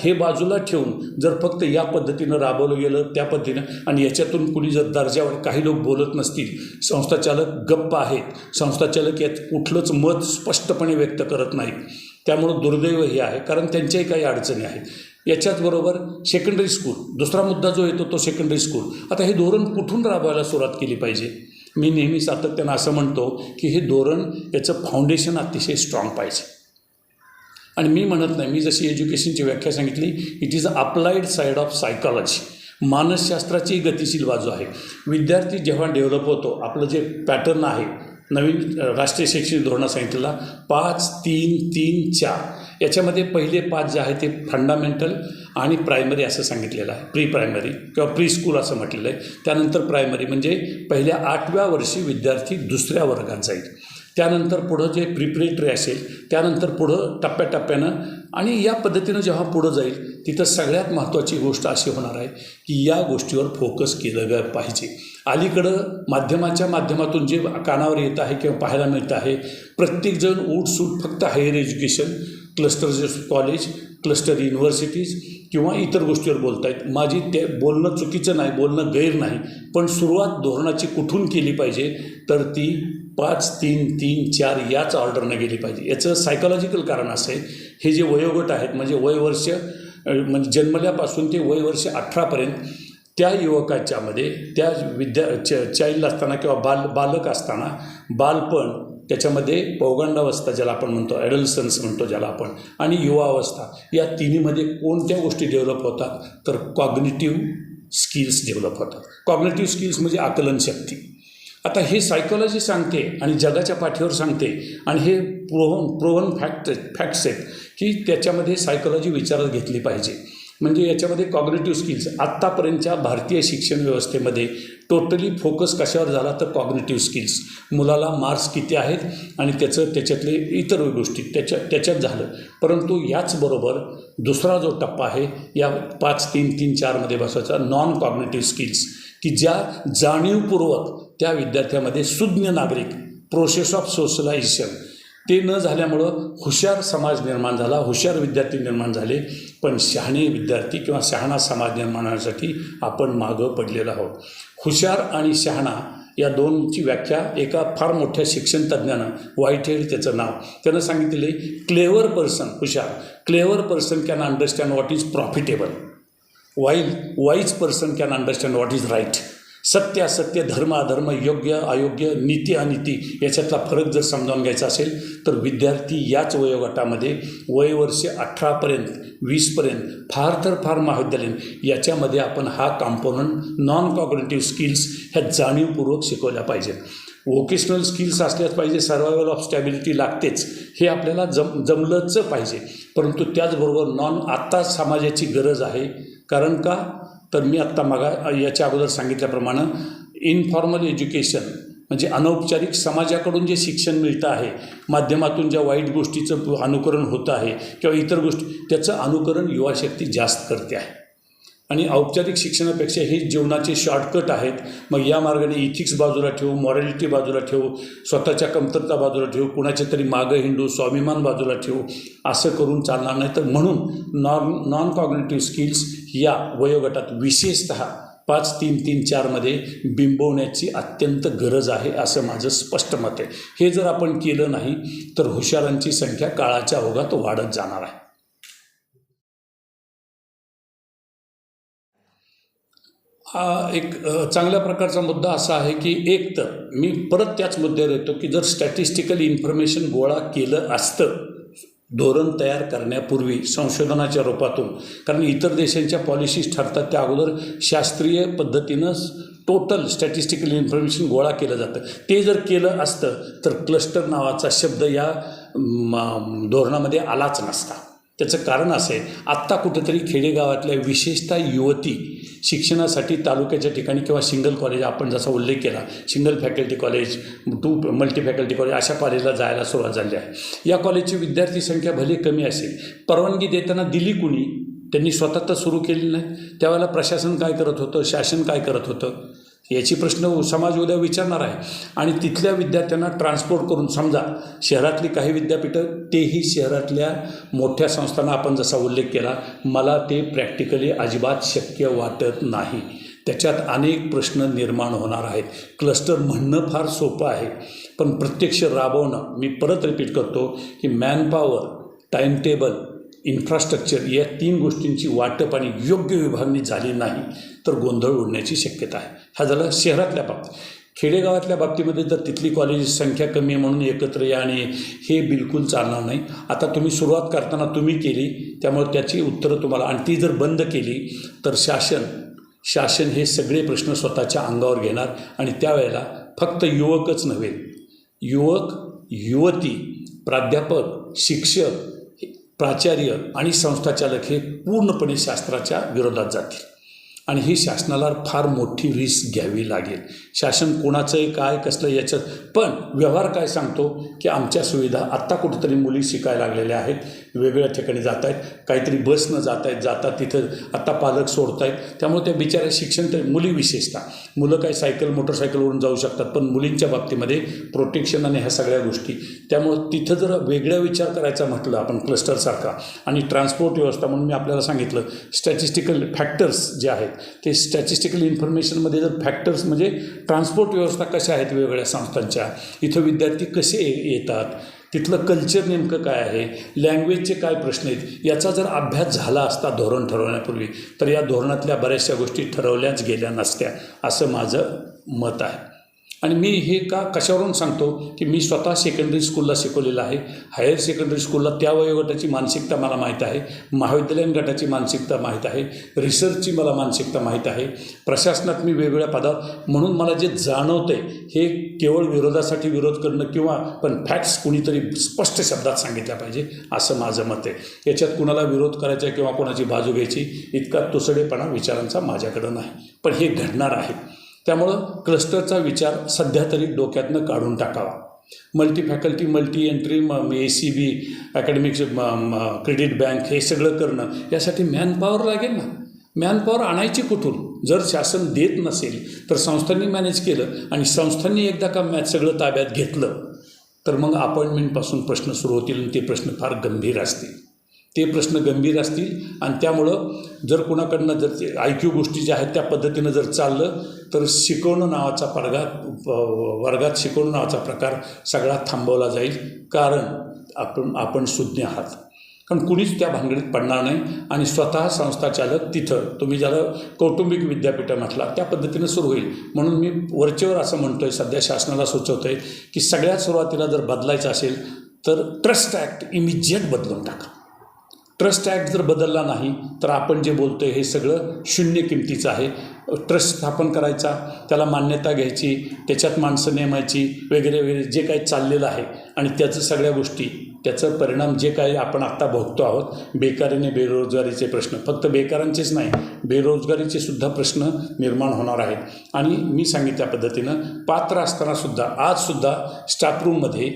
हे बाजूला ठेवून जर फक्त या पद्धतीनं राबवलं गेलं त्या पद्धतीनं, आणि याच्यातून कुणी जर दर्जावर काही लोक बोलत नसतील, संस्थाचालक गप्प आहेत, संस्थाचालक यात कुठलंच मत स्पष्टपणे व्यक्त करत नाहीत, त्यामुळं दुर्दैव हे आहे, कारण त्यांच्याही काही अडचणी आहेत. याच्याचबरोबर सेकंडरी स्कूल, दुसरा मुद्दा जो येतो तो सेकंडरी स्कूल. आता हे धोरण कुठून राबवायला सुरुवात केली पाहिजे? मी नेहमी सातत्यानं असं म्हणतो की हे धोरण याचं फाउंडेशन अतिशय स्ट्रॉंग पाहिजे. आणि मी म्हणत नाही, मी जशी एज्युकेशनची व्याख्या सांगितली, it is a applied side of psychology, मानसशास्त्राची गतिशील बाजू आहे. विद्यार्थी जेव्हा डेव्हलप होतो, आपलं जे पॅटर्न आहे नवीन राष्ट्रीय शैक्षणिक धोरणात सांगितलेला 5-3-3-4, याच्यामध्ये पहिले 5 जे आहे ते फंडामेंटल आणि प्रायमरी असं सांगितलेलं आहे, प्री प्रायमरी किंवा प्री स्कूल असं म्हटलेलं आहे. त्यानंतर प्रायमरी म्हणजे पहिल्या 8व्या वर्षी विद्यार्थी दुसऱ्या वर्गात जाईल, त्यानंतर पुढं जे प्रिपरेटरी असेल, त्यानंतर पुढं टप्प्याटप्प्यानं, आणि या पद्धतीनं जेव्हा पुढं जाईल तिथं सगळ्यात महत्त्वाची गोष्ट अशी होणार आहे की या गोष्टीवर फोकस केलं गेलं पाहिजे. अलीकडं माध्यमाच्या माध्यमातून जे कानावर येत आहे किंवा पाहायला मिळतं आहे, प्रत्येकजण उठसूट फक्त higher education, cluster college, cluster universities किंवा इतर गोष्टीवर बोलत आहेत. माझी ते बोलणं चुकीचं नाही, बोलणं गैर नाही, पण सुरुवात धोरणाची कुठून केली पाहिजे तर ती 5-3-3-4 याच ऑर्डरनं गेली पाहिजे. याचं सायकॉलॉजिकल कारण असं आहे, हे जे वयोगट आहेत म्हणजे वयवर्ष म्हणजे जन्मल्यापासून ते वयवर्ष 18पर्यंत त्या युवकाच्यामध्ये त्या चाइल्ड असताना किंवा बालक असताना बालपण, त्याच्यामध्ये पौगंडावस्था ज्याला आपण म्हणतो, ॲडल्सन्स म्हणतो ज्याला आपण, आणि युवावस्था, या तिन्हीमध्ये कोणत्या गोष्टी डेव्हलप होतात तर कॉग्निटिव्ह स्किल्स डेव्हलप होतात. कॉग्निटिव्ह स्किल्स म्हणजे आकलनशक्ती. आता हे सायकॉलॉजी सांगते आणि जगाच्या पाठीवर सांगते, आणि हे प्रोव्हन फॅक्ट्स आहेत की त्याच्यामध्ये सायकॉलॉजी विचारात घेतली पाहिजे. म्हणजे याच्यामध्ये कॉग्निटिव्ह स्किल्स आत्तापर्यंतच्या भारतीय शिक्षण व्यवस्थेमध्ये टोटली फोकस कशावर झाला तर कॉग्निटिव्ह स्किल्स, मुलाला मार्क्स किती आहेत आणि त्याच्यातले इतर गोष्टी त्याच्यात झालं. परंतु याचबरोबर दुसरा जो टप्पा आहे या 5-3-3-4मध्ये बसवायचा, नॉन कॉग्निटिव्ह स्किल्स, की ज्या जाणीवपूर्वक त्या विद्यार्थ्यामध्ये सुज्ञ नागरिक, प्रोसेस ऑफ सोशलायझेशन ते न झाल्यामुळं हुशार समाज निर्माण झाला, हुशार विद्यार्थी निर्माण झाले, पण शहाणे विद्यार्थी किंवा शहाणा समाज निर्माणासाठी आपण मागं पडलेलो आहोत. हुशार आणि शहाणा या दोनची व्याख्या एका फार मोठ्या शिक्षण तज्ज्ञानं, व्हाईटहेड त्याचं नाव, त्यानं सांगितलेले, क्लेवर पर्सन, हुशार, clever person can understand what is profitable, wise person can understand what is right. सत्य असत्य, धर्म अधर्म, योग्य अयोग्य, नीती अनिती याच्यातला फरक जर समजावून घ्यायचा असेल तर विद्यार्थी याच वयोगटामध्ये वयवर्ष 18पर्यंत 20पर्यंत फार तर फार महाविद्यालयीन याच्यामध्ये आपण हा कॉम्पोनंट नॉन कॉग्निटिव्ह स्किल्स ह्या जाणीवपूर्वक शिकवल्या पाहिजेत. वोकेशनल स्किल्स असल्याच पाहिजे, सर्वायवल ऑफ स्टॅबिलिटी लागतेच, हे आपल्याला जमलंच पाहिजे. परंतु त्याचबरोबर आत्ता समाजाची गरज आहे. कारण का तर मी आत्ता याच्या अगोदर सांगितल्याप्रमाणे इनफॉर्मल एज्युकेशन म्हणजे अनौपचारिक समाजाकडून जे शिक्षण मिळतं आहे, माध्यमातून ज्या वाईट गोष्टीचं अनुकरण होतं आहे किंवा इतर गोष्टी, त्याचं अनुकरण युवाशक्ती जास्त करते आहे. आणि औपचारिक शिक्षणापेक्षा हे जीवनाचे शॉर्टकट आहेत. मग या मार्गाने इथिक्स बाजूला ठेवू, मॉरॅलिटी बाजूला ठेवू, स्वतःच्या कमतरता बाजूला ठेवू, कुणाच्या तरी मागं हिंडू, स्वाभिमान बाजूला ठेवू, असं करून चालणार नाही. तर म्हणून नॉन कॉग्निटिव्ह स्किल्स या वयोगटात विशेषतः 5, 3, 3, 4मध्ये बिंबवण्याची अत्यंत गरज आहे, असं माझं स्पष्ट मत आहे. हे जर आपण केलं नाही तर हुशारांची संख्या काळाच्या ओघात वाढत जाणार आहे. हा एक चांगल्या प्रकारचा मुद्दा असा आहे की एक तर मी परत त्याच मुद्द्यावर येतो की जर स्टॅटिस्टिकल इन्फॉर्मेशन गोळा केलं असतं धोरण तयार करण्यापूर्वी संशोधनाच्या रूपातून, कारण इतर देशांच्या पॉलिसीज ठरतात त्या अगोदर शास्त्रीय पद्धतीनं टोटल स्टॅटिस्टिकल इन्फॉर्मेशन गोळा केलं जातं. ते जर केलं असतं तर क्लस्टर नावाचा शब्द या धोरणामध्ये आलाच नसता. त्याचं कारण असं आहे, आत्ता कुठेतरी खेडेगावातल्या विशेषतः युवती शिक्षणासाठी तालुक्याच्या ठिकाणी किंवा सिंगल कॉलेज, आपण जसा उल्लेख केला, single faculty college, 2 multi faculty college, अशा कॉलेजला जायला सुरुवात झाली आहे. या कॉलेजची विद्यार्थी संख्या भले कमी असेल, परवानगी देताना दिली कुणी? त्यांनी स्वतः तर सुरू केलेली नाही. त्यावेळेला प्रशासन काय करत होतं, शासन काय करत होतं, याची प्रश्न समाज उद्या विचारणार आहे. आणि तिथल्या विद्यार्थ्यांना ट्रान्सपोर्ट करून, समजा शहरातली काही विद्यापीठं, तेही शहरातल्या मोठ्या संस्थांना आपण जसा उल्लेख केला, मला ते प्रॅक्टिकली अजिबात शक्य वाटत नाही. त्याच्यात अनेक प्रश्न निर्माण होणार आहेत. क्लस्टर म्हणणं फार सोपं आहे, पण प्रत्यक्ष राबवणं, मी परत रिपीट करतो की मॅनपॉवर, टाईमटेबल, इन्फ्रास्ट्रक्चर या 3 गोष्टींची वाटप आणि योग्य विभागणी झाली नाही तर गोंधळ उडण्याची शक्यता आहे. हा झाला शहरातल्या बाबतीत. खेडेगावातल्या बाबतीमध्ये जर तिथली कॉलेज संख्या कमी आहे म्हणून एकत्र या आणि हे बिलकुल चालणार नाही. आता तुम्ही सुरुवात करताना तुम्ही केली, त्यामुळे त्याची उत्तरं तुम्हाला, आणि ती जर बंद केली तर शासन हे सगळे प्रश्न स्वतःच्या अंगावर घेणार. आणि त्यावेळेला फक्त युवकच नव्हे, युवक, युवती, प्राध्यापक, शिक्षक, प्राचार्य आणि संस्थाचालक हे पूर्णपणे शास्त्राच्या विरोधात जातील आणि ही शासनाला फार मोठी रिस्क घ्यावी लागेल. शासन कोणाचंही काय कसलं याच्यात, पण व्यवहार काय सांगतो की आमच्या सुविधा आत्ता कुठेतरी मुली शिकायला लागलेल्या आहेत, वेगवेगळ्या ठिकाणी जात आहेत, काहीतरी बसनं जातात तिथं आत्ता पालक सोडत आहेत. त्यामुळे त्या बिचाऱ्या शिक्षण, तर मुली विशेषतः, मुलं काय सायकल मोटरसायकलवरून जाऊ शकतात, पण मुलींच्या बाबतीमध्ये प्रोटेक्शन आणि ह्या सगळ्या गोष्टी, त्यामुळं तिथं जर वेगळा विचार करायचा म्हटलं आपण क्लस्टरसारखा, आणि ट्रान्सपोर्ट व्यवस्था म्हणून मी आपल्याला सांगितलं स्टॅटिस्टिकल फॅक्टर्स जे आहेत ते स्टॅटिस्टिकल इन्फॉर्मेशनमध्ये जर फॅक्टर्स म्हणजे ट्रान्सपोर्ट व्यवस्था कशा आहेत वेगवेगळ्या संस्थांच्या, इथं विद्यार्थी कसे येतात, तिथलं कल्चर नेमकं काय आहे, लँग्वेजचे काय प्रश्न आहेत, याचा जर अभ्यास झाला असता धोरण ठरवण्यापूर्वी तर या धोरणातल्या बऱ्याचशा गोष्टी ठरवल्याच गेल्या नसत्या, असं माझं मत आहे. आणि मी हे कशावरून सांगतो की मी स्वतः सेकंडरी स्कूलला शिकवलेलं आहे. हायर सेकंडरी स्कूलला त्या वयोगटाची मानसिकता मला माहीत आहे, महाविद्यालयीन गटाची मानसिकता माहीत आहे, रिसर्चची मला मानसिकता माहीत आहे, प्रशासनात मी वेगवेगळ्या पदात, म्हणून मला जे जाणवतं आहे हे केवळ विरोधासाठी विरोध करणं किंवा, पण फॅक्ट्स कुणीतरी स्पष्ट शब्दात सांगितल्या पाहिजे असं माझं मत आहे. याच्यात कुणाला विरोध करायचा किंवा कोणाची बाजू घ्यायची इतका तुसडेपणा विचारांचा माझ्याकडं नाही, पण हे घडणार आहे. त्यामुळं क्लस्टरचा विचार सध्या तरी डोक्यातनं काढून टाकावा. Multi faculty, multi entry, ACB, academics, credit bank, हे सगळं करणं, यासाठी मॅनपॉवर लागेल ना. मॅनपॉवर आणायची कुठून? जर शासन देत नसेल तर संस्थांनी मॅनेज केलं आणि संस्थांनी एकदा का सगळं ताब्यात घेतलं तर मग अपॉइंटमेंटपासून प्रश्न सुरू होतील आणि ते प्रश्न फार गंभीर असतील. ते प्रश्न गंभीर असतील आणि त्यामुळं जर कुणाकडनं जर IQ गोष्टी ज्या आहेत त्या पद्धतीनं जर चाललं तर शिकवणं नावाचा वर्गात शिकवणं नावाचा प्रकार सगळा थांबवला जाईल. कारण आपण सुज्ञ आहात, कारण कुणीच त्या भानगडीत पडणार नाही आणि स्वतः संस्थाचालक तिथं, तुम्ही ज्याला कौटुंबिक विद्यापीठं म्हटला त्या पद्धतीनं सुरू होईल. म्हणून मी वरचेवर असं म्हणतो आहे, सध्या शासनाला सुचवतो आहे की सगळ्यात सुरुवातीला जर बदलायचं असेल तर ट्रस्ट ॲक्ट इमिजिएट बदलून टाका. ट्रस्ट ॲक्ट जर बदलला नाही तर आपण जे बोलतो आहे हे सगळं शून्य किमतीचं आहे. ट्रस्ट स्थापन करायचा, त्याला मान्यता घ्यायची, त्याच्यात माणसं नेमायची, वगैरे वगैरे जे काही चाललेलं आहे आणि त्याचं सगळ्या गोष्टी, त्याचं परिणाम जे काही आपण आत्ता भोगतो आहोत, बेकारीने बेरोजगारीचे प्रश्न, फक्त बेकारांचेच नाही, बेरोजगारीचे सुद्धा प्रश्न निर्माण होणार आहेत. आणि मी सांगितल्या पद्धतीनं पात्र असतानासुद्धा, आजसुद्धा स्टाफरूममध्ये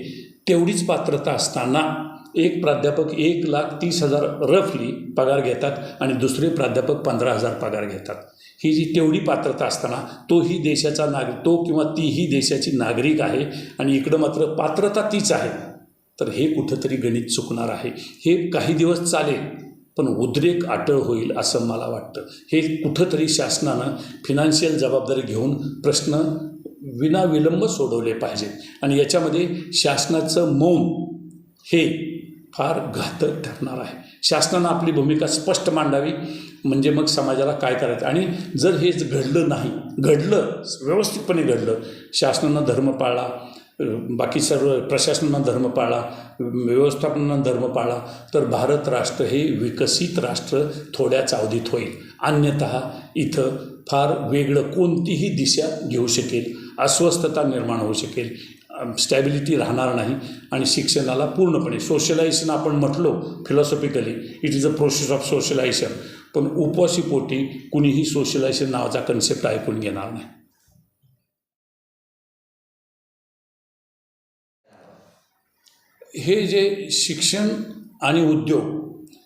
तेवढीच पात्रता असताना एक प्राध्यापक 1,30,000 रफली पगार घेतात आणि दुसरे प्राध्यापक 15,000 पगार घेतात. ही जी तेवढी पात्रता असताना तोही देशाचा तो किंवा तीही देशाची नागरिक आहे आणि इकडं मात्र पात्रता तीच आहे. तर हे कुठंतरी गणित चुकणार आहे. हे काही दिवस चालेल पण उद्रेक अटळ होईल असं मला वाटतं. हे कुठंतरी शासनानं फिनान्शियल जबाबदारी घेऊन प्रश्न विनाविलंब सोडवले पाहिजेत आणि याच्यामध्ये शासनाचं मौन हे फार घातक ठरणार आहे. शासनानं आपली भूमिका स्पष्ट मांडावी म्हणजे मग समाजाला काय करायचं. आणि जर हे घडलं व्यवस्थितपणे घडलं, शासनानं धर्म पाळला, बाकी सर्व प्रशासनानं धर्म पाळला, व्यवस्थापनानं धर्म पाळला, तर भारत राष्ट्र हे विकसित राष्ट्र थोड्याच अवधीत होईल. अन्यतः इथं फार वेगळं कोणतीही दिशा घेऊ शकेल, अस्वस्थता निर्माण होऊ शकेल, स्टॅबिलिटी राहणार नाही आणि शिक्षणाला पूर्णपणे सोशलायझेशन आपण म्हटलो philosophically it is a process of socialisation, पण उपवासीपोटी कुणीही सोशलायझेशन नावाचा कन्सेप्ट ऐकून घेणार नाही. हे जे शिक्षण आणि उद्योग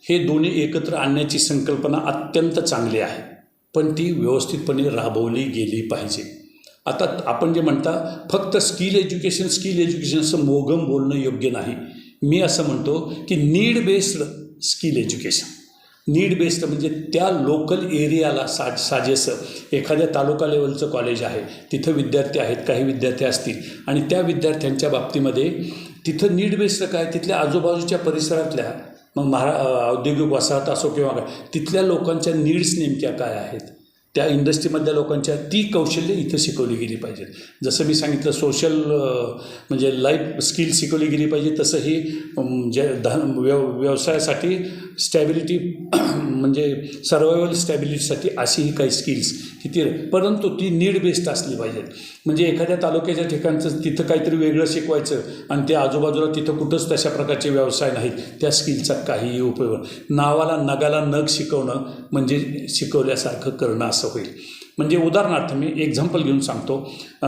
हे दोन्ही एकत्र आणण्याची संकल्पना अत्यंत चांगली आहे, पण ती व्यवस्थितपणे राबवली गेली पाहिजे. आता आपण जे म्हणता फक्त स्किल एज्युकेशन असं मोगम बोलणं योग्य नाही. मी असं म्हणतो की need based skill education. Need based म्हणजे त्या लोकल एरियाला साजेसं एखाद्या तालुका लेवलचं कॉलेज आहे, तिथं विद्यार्थी आहेत, काही विद्यार्थी असतील आणि त्या विद्यार्थ्यांच्या बाबतीमध्ये तिथं नीड बेस्ड काय, तिथल्या आजूबाजूच्या परिसरातल्या मग औद्योगिक वसाहत असो किंवा काय, तिथल्या लोकांच्या नीड्स नेमक्या काय आहेत, त्या इंडस्ट्रीमधल्या लोकांच्या ती कौशल्य इथं शिकवली गेली पाहिजेत. जसं मी सांगितलं सोशल म्हणजे लाईफ स्किल शिकवली गेली पाहिजे, तसं ही व्यवसायासाठी स्टॅबिलिटी म्हणजे सर्वायवल स्टॅबिलिटीसाठी अशी ही काही स्किल्स किती, परंतु ती नीड बेस्ड असली पाहिजेत. म्हणजे एखाद्या तालुक्याच्या ठिकाणचं तिथं काहीतरी वेगळं शिकवायचं आणि त्या आजूबाजूला तिथं कुठंच तशा प्रकारचे व्यवसाय नाहीत, त्या स्किलचा काहीही उपयोग. नावाला नगाला नग शिकवणं म्हणजे शिकवल्यासारखं करणं असं होईल. म्हणजे उदाहरणार्थ मी एक्झाम्पल घेऊन सांगतो.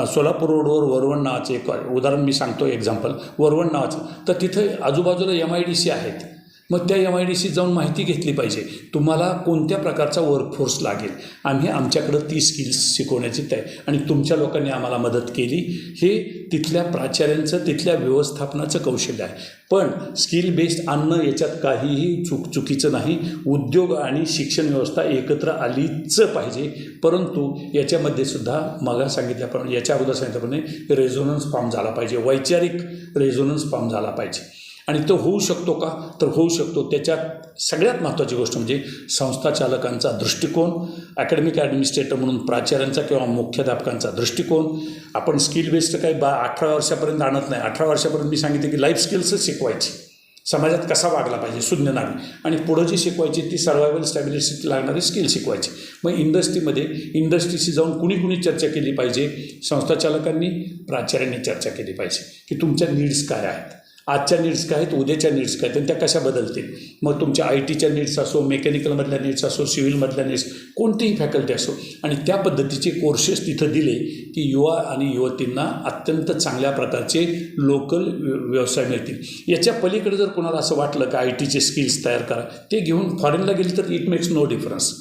सोलापूर रोडवर वरवण नावाचं एक उदाहरण मी सांगतो, एक्झाम्पल वरवण नावाचं. तर तिथं आजूबाजूला MIDC आहेत. मग त्या MIDC जाऊन माहिती घेतली पाहिजे, तुम्हाला कोणत्या प्रकारचा वर्कफोर्स लागेल, आम्ही आमच्याकडं ती स्किल्स शिकवण्याची आणि तुमच्या लोकांनी आम्हाला मदत केली. हे तिथल्या प्राचार्यांचं तिथल्या व्यवस्थापनाचं कौशल्य आहे. पण स्किल बेस्ड आणणं याच्यात काहीही चुकीचं नाही. उद्योग आणि शिक्षण व्यवस्था एकत्र आलीच पाहिजे, परंतु याच्यामध्ये सुद्धा मला सांगितल्याप्रमाणे याच्या अगोदर सांगितल्याप्रमाणे रेझोनन्स फॉर्म झाला पाहिजे, वैचारिक रेझोनन्स फॉर्म झाला पाहिजे. आणि तो होऊ शकतो का, तर होऊ शकतो. त्याच्यात सगळ्यात महत्त्वाची गोष्ट म्हणजे संस्था चालकांचा दृष्टिकोन, अकॅडमिक ॲडमिनिस्ट्रेटर म्हणून प्राचार्यांचा किंवा मुख्याध्यापकांचा दृष्टिकोन. आपण स्किल बेस्ड काही 18 वर्षापर्यंत आणत नाही. 18 वर्षापर्यंत मी सांगितलं की लाईफ स्किल्सच शिकवायची, समाजात कसा वागला पाहिजे शून्य नागरिक, आणि पुढं जी शिकवायची ती सर्वायवल स्टॅबिलिटी लागणारी स्किल शिकवायची. मग इंडस्ट्रीशी जाऊन कुणी चर्चा केली पाहिजे, संस्था चालकांनी प्राचार्यांनी चर्चा केली पाहिजे की तुमच्या नीड्स काय आहेत, आजच्या नीड्स काय आहेत, उद्याच्या नीड्स काय आहेत आणि त्या कशा बदलतील. मग तुमच्या ITच्या नीड्स असो, मेकॅनिकलमधल्या नीड्स असो, सिव्हिलमधल्या नीड्स, कोणतीही फॅकल्टी असो, आणि त्या पद्धतीचे कोर्सेस तिथं दिले की युवा आणि युवतींना अत्यंत चांगल्या प्रकारचे लोकल व्यवसाय मिळतील. याच्या पलीकडे जर कोणाला असं वाटलं की ITचे स्किल्स तयार करा, ते घेऊन फॉरेनला गेली तर इट मेक्स नो डिफरन्स.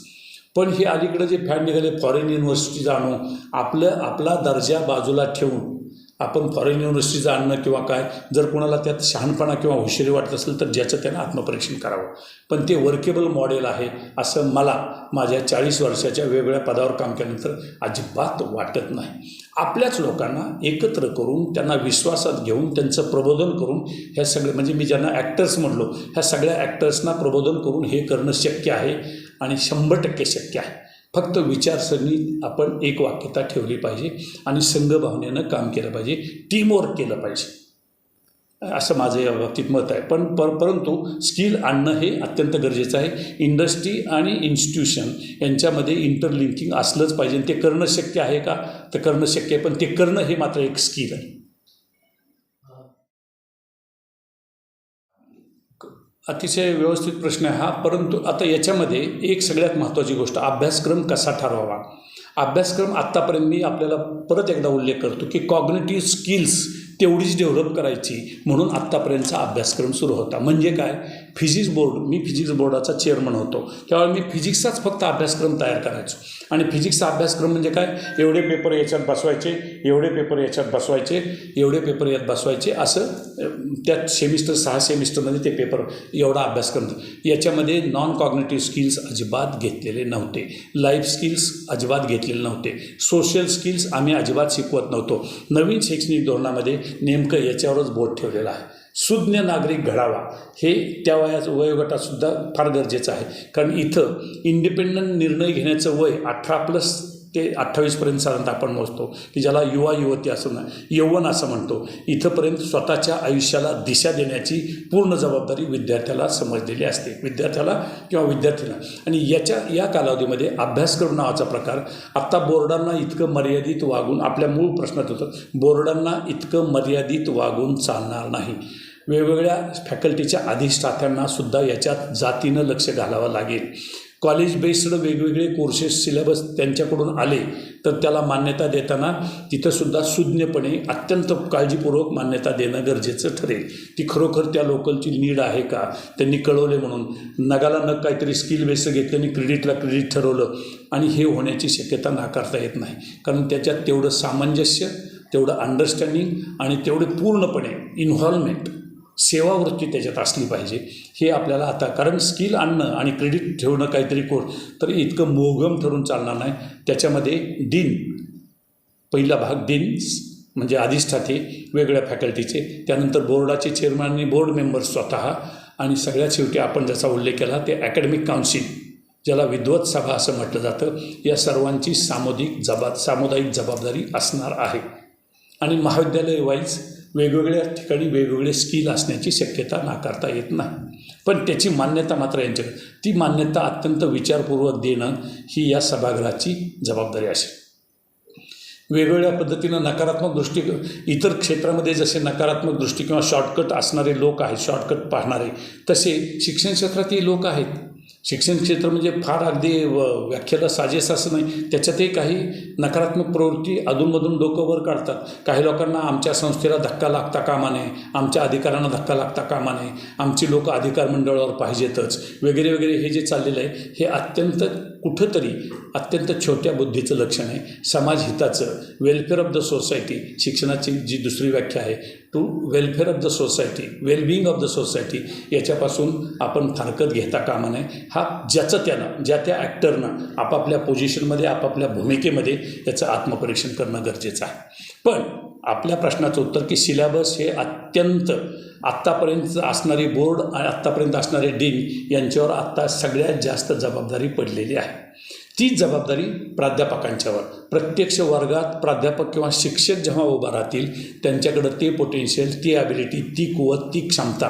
पण हे अलीकडे जे फॅड निघाले फॉरेन युनिव्हर्सिटीज आणू, आपला दर्जा बाजूला ठेवून आपण फॉरेन युनिव्हर्सिटीचं आणणं किंवा काय, जर कोणाला त्यात शहाणपणा किंवा हुशारी वाटत असेल तर ज्याचं त्यानं आत्मपरीक्षण करावं. पण ते वर्केबल मॉडेल आहे असं मला माझ्या 40 वर्षाच्या वेगवेगळ्या पदावर काम केल्यानंतर अजिबात वाटत नाही. आपल्याच लोकांना एकत्र करून त्यांना विश्वासात घेऊन त्यांचं प्रबोधन करून ह्या सगळे म्हणजे मी ज्यांना ॲक्टर्स म्हटलो, ह्या सगळ्या ॲक्टर्सना प्रबोधन करून हे करणं शक्य आहे आणि 100% शक्य आहे. फक्त विचारसरणी आपण एकवाक्यता ठेवली पाहिजे आणि संघभावनेनं काम केलं पाहिजे, टीमवर्क केलं पाहिजे, असं माझं या बाबतीत मत आहे. परंतु स्किल आणणं हे अत्यंत गरजेचं आहे. इंडस्ट्री आणि इन्स्टिट्यूशन यांच्यामध्ये इंटरलिंकिंग असलंच पाहिजे. ते करणं शक्य आहे का, तर करणं शक्य आहे, पण ते करणं हे मात्र एक स्किल आहे. अतिशय व्यवस्थित प्रश्न आहे हा. परंतु आता याच्यामध्ये एक सगळ्यात महत्त्वाची गोष्ट, अभ्यासक्रम कसा ठरवावा. अभ्यासक्रम आत्तापर्यंत मी आपल्याला परत एकदा उल्लेख करतो की कॉग्निटिव्ह स्किल्स तेवढीच डेव्हलप करायची म्हणून आत्तापर्यंतचा अभ्यासक्रम सुरू होता. म्हणजे काय, फिजिक्स बोर्ड, मी फिजिक्स बोर्डाचा चेअरमन होतो त्यावेळी मी फिजिक्सचाच फक्त अभ्यासक्रम तयार करायचो. आणि फिजिक्सचा अभ्यासक्रम म्हणजे काय, एवढे पेपर याच्यात बसवायचे, एवढे पेपर याच्यात बसवायचे, एवढे पेपर यात बसवायचे, असं त्यात सेमिस्टर 6 सेमिस्टरमध्ये ते पेपर एवढा अभ्यासक्रम. याच्यामध्ये नॉन कॉग्नेटिव्ह स्किल्स अजिबात घेतलेले नव्हते, लाईफ स्किल्स अजिबात घेतलेले नव्हते, सोशल स्किल्स आम्ही अजिबात शिकवत नव्हतो. नवीन शैक्षणिक धोरणामध्ये नेमकं याच्यावरच बोट ठेवलेलं आहे. सुज्ञ नागरिक घडावा हे त्या वयोगटातसुद्धा फार गरजेचं आहे. कारण इथं इंडिपेंडंट निर्णय घेण्याचं वय 18+ ते 28पर्यंत साधारणतः आपण मोजतो, की ज्याला युवा युवती असं यौवन असं म्हणतो. इथंपर्यंत स्वतःच्या आयुष्याला दिशा देण्याची पूर्ण जबाबदारी विद्यार्थ्याला समजलेली असते, विद्यार्थ्याला किंवा विद्यार्थीला. आणि या कालावधीमध्ये अभ्यासक्रम नावाचा प्रकार आत्ता बोर्डांना इतकं मर्यादित वागून, आपल्या मूळ प्रश्नात होतं, बोर्डांना इतकं मर्यादित वागून चालणार नाही. वेगवेगळ्या फॅकल्टीच्या अधिष्ठात्यांनासुद्धा याच्यात जातीनं लक्ष घालावं लागेल. कॉलेज बेस्ड वेगवेगळे कोर्सेस सिलेबस त्यांच्याकडून आले तर त्याला मान्यता देताना तिथंसुद्धा सुज्ञपणे अत्यंत काळजीपूर्वक मान्यता देणं गरजेचं ठरेल. ती खरोखर त्या लोकलची नीड आहे का, त्यांनी कळवले म्हणून नगाला नग काहीतरी स्किल बेस्ड घेतलं आणि क्रेडिटला क्रेडिट ठरवलं, आणि हे होण्याची शक्यता नाकारता येत नाही. कारण त्याच्यात तेवढं सामंजस्य, तेवढं अंडरस्टँडिंग आणि तेवढे पूर्णपणे इन्व्हॉल्वमेंट, सेवावृत्ती त्याच्यात असली पाहिजे. हे आपल्याला आता, कारण स्किल आणणं आणि क्रेडिट ठेवणं काहीतरी कोर्स तर इतकं मोघम ठरून चालणार नाही. त्याच्यामध्ये डीन, पहिला भाग डीन म्हणजे अधिष्ठाते वेगळ्या फॅकल्टीचे, त्यानंतर बोर्डाचे चेअरमन आणि बोर्ड मेंबर्स स्वतः, आणि सगळ्यात शेवटी आपण ज्याचा उल्लेख केला ते ॲकॅडमिक काउन्सिल, ज्याला विद्वत सभा असं म्हटलं जातं. या सर्वांची सामुदायिक जबाबदारी असणार आहे. आणि महाविद्यालय वाईज वेगवेगळ्या ठिकाणी वेगवेगळे स्किल असण्याची शक्यता नाकारता येत नाही. पण त्याची मान्यता मात्र यांच्याकडे, ती मान्यता अत्यंत विचारपूर्वक देणं ही या सभागृहाची जबाबदारी असेल. वेगवेगळ्या पद्धतीनं नकारात्मक दृष्टी, इतर क्षेत्रामध्ये जसे नकारात्मक दृष्टी किंवा शॉर्टकट असणारे लोक आहेत, शॉर्टकट पाहणारे, तसे शिक्षण क्षेत्रातही लोक आहेत. शिक्षण क्षेत्र म्हणजे फार अगदी व्याख्याला साजेस असं नाही, त्याच्यातही काही नकारात्मक प्रवृत्ती अधूनमधून डोकं वर काढतात. काही लोकांना आमच्या संस्थेला धक्का लागता कामा नये, आमच्या अधिकारांना धक्का लागता कामा नये, आमची लोक अधिकार मंडळावर पाहिजेतच, वगैरे वगैरे. हे जे चाललेलं आहे हे अत्यंत कुठंतरी अत्यंत छोट्या बुद्धीचं लक्षण आहे. समाजहिताचं, वेलफेअर ऑफ द सोसायटी, शिक्षणाची जी दुसरी व्याख्या आहे, to welfare of the society, wellbeing of the society, याच्यापासून आपण फारकत घेता कामा नये. हा ज्याचं त्यानं, ज्या त्या ॲक्टरनं आपापल्या पोझिशनमध्ये, आपापल्या भूमिकेमध्ये याचं आत्मपरीक्षण करणं गरजेचं आहे. पण आपल्या प्रश्नाचं उत्तर की सिलेबस हे अत्यंत आत्तापर्यंत असणारी बोर्ड आणि आत्तापर्यंत असणारे डीन यांच्यावर आत्ता सगळ्यात जास्त जबाबदारी पडलेली आहे. तीच जबाबदारी प्राध्यापकांच्यावर, प्रत्यक्ष वर्गात प्राध्यापक किंवा शिक्षक जेव्हा उभा राहतील त्यांच्याकडं ते पोटेन्शियल, ती ॲबिलिटी, ती कुवत, ती क्षमता,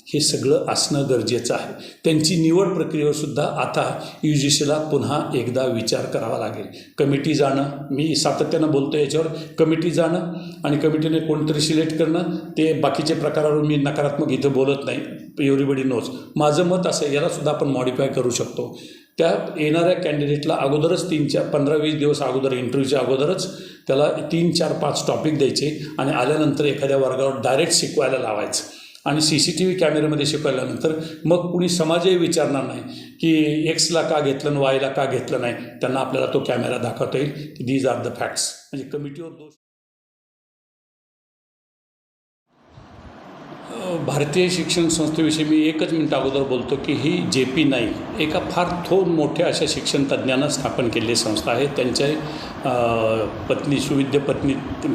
हे सगळं असणं गरजेचं आहे. त्यांची निवड प्रक्रियेवरसुद्धा आता UGCला पुन्हा एकदा विचार करावा लागेल. कमिटी जाणं, मी सातत्यानं बोलतो याच्यावर, कमिटी जाणं आणि कमिटीने कोणतरी सिलेक्ट करणं, ते बाकीचे प्रकारावर मी नकारात्मक इथं बोलत नाही, एव्हरीबडी नोज. माझं मत असं आहे, यालासुद्धा आपण मॉडिफाय करू शकतो. त्या येणाऱ्या कॅन्डिडेटला अगोदरच 3-15-20 दिवस अगोदर, इंटरव्ह्यूच्या अगोदरच त्याला 3-4-5 टॉपिक द्यायचे आणि आल्यानंतर एखाद्या वर्गावर डायरेक्ट शिकवायला लावायचं. आणि CCTV कॅमेऱ्यामध्ये शिकवल्यानंतर मग कुणी समाजही विचारणार नाही की Xला का घेतलं आणि Yला का घेतलं नाही. त्यांना आपल्याला तो कॅमेरा दाखवता येईल की दीज आर द फॅक्ट्स. म्हणजे कमिटीवर दोष. भारतीय शिक्षण संस्थेविषयी मी एकच मिनिट अगोदर बोलतो की ही JP नाईक एका फार मोठ्या अशा शिक्षण तज्ज्ञानं स्थापन केलेली संस्था आहे. त्यांच्या पत्नी, सुविद्य पत्नी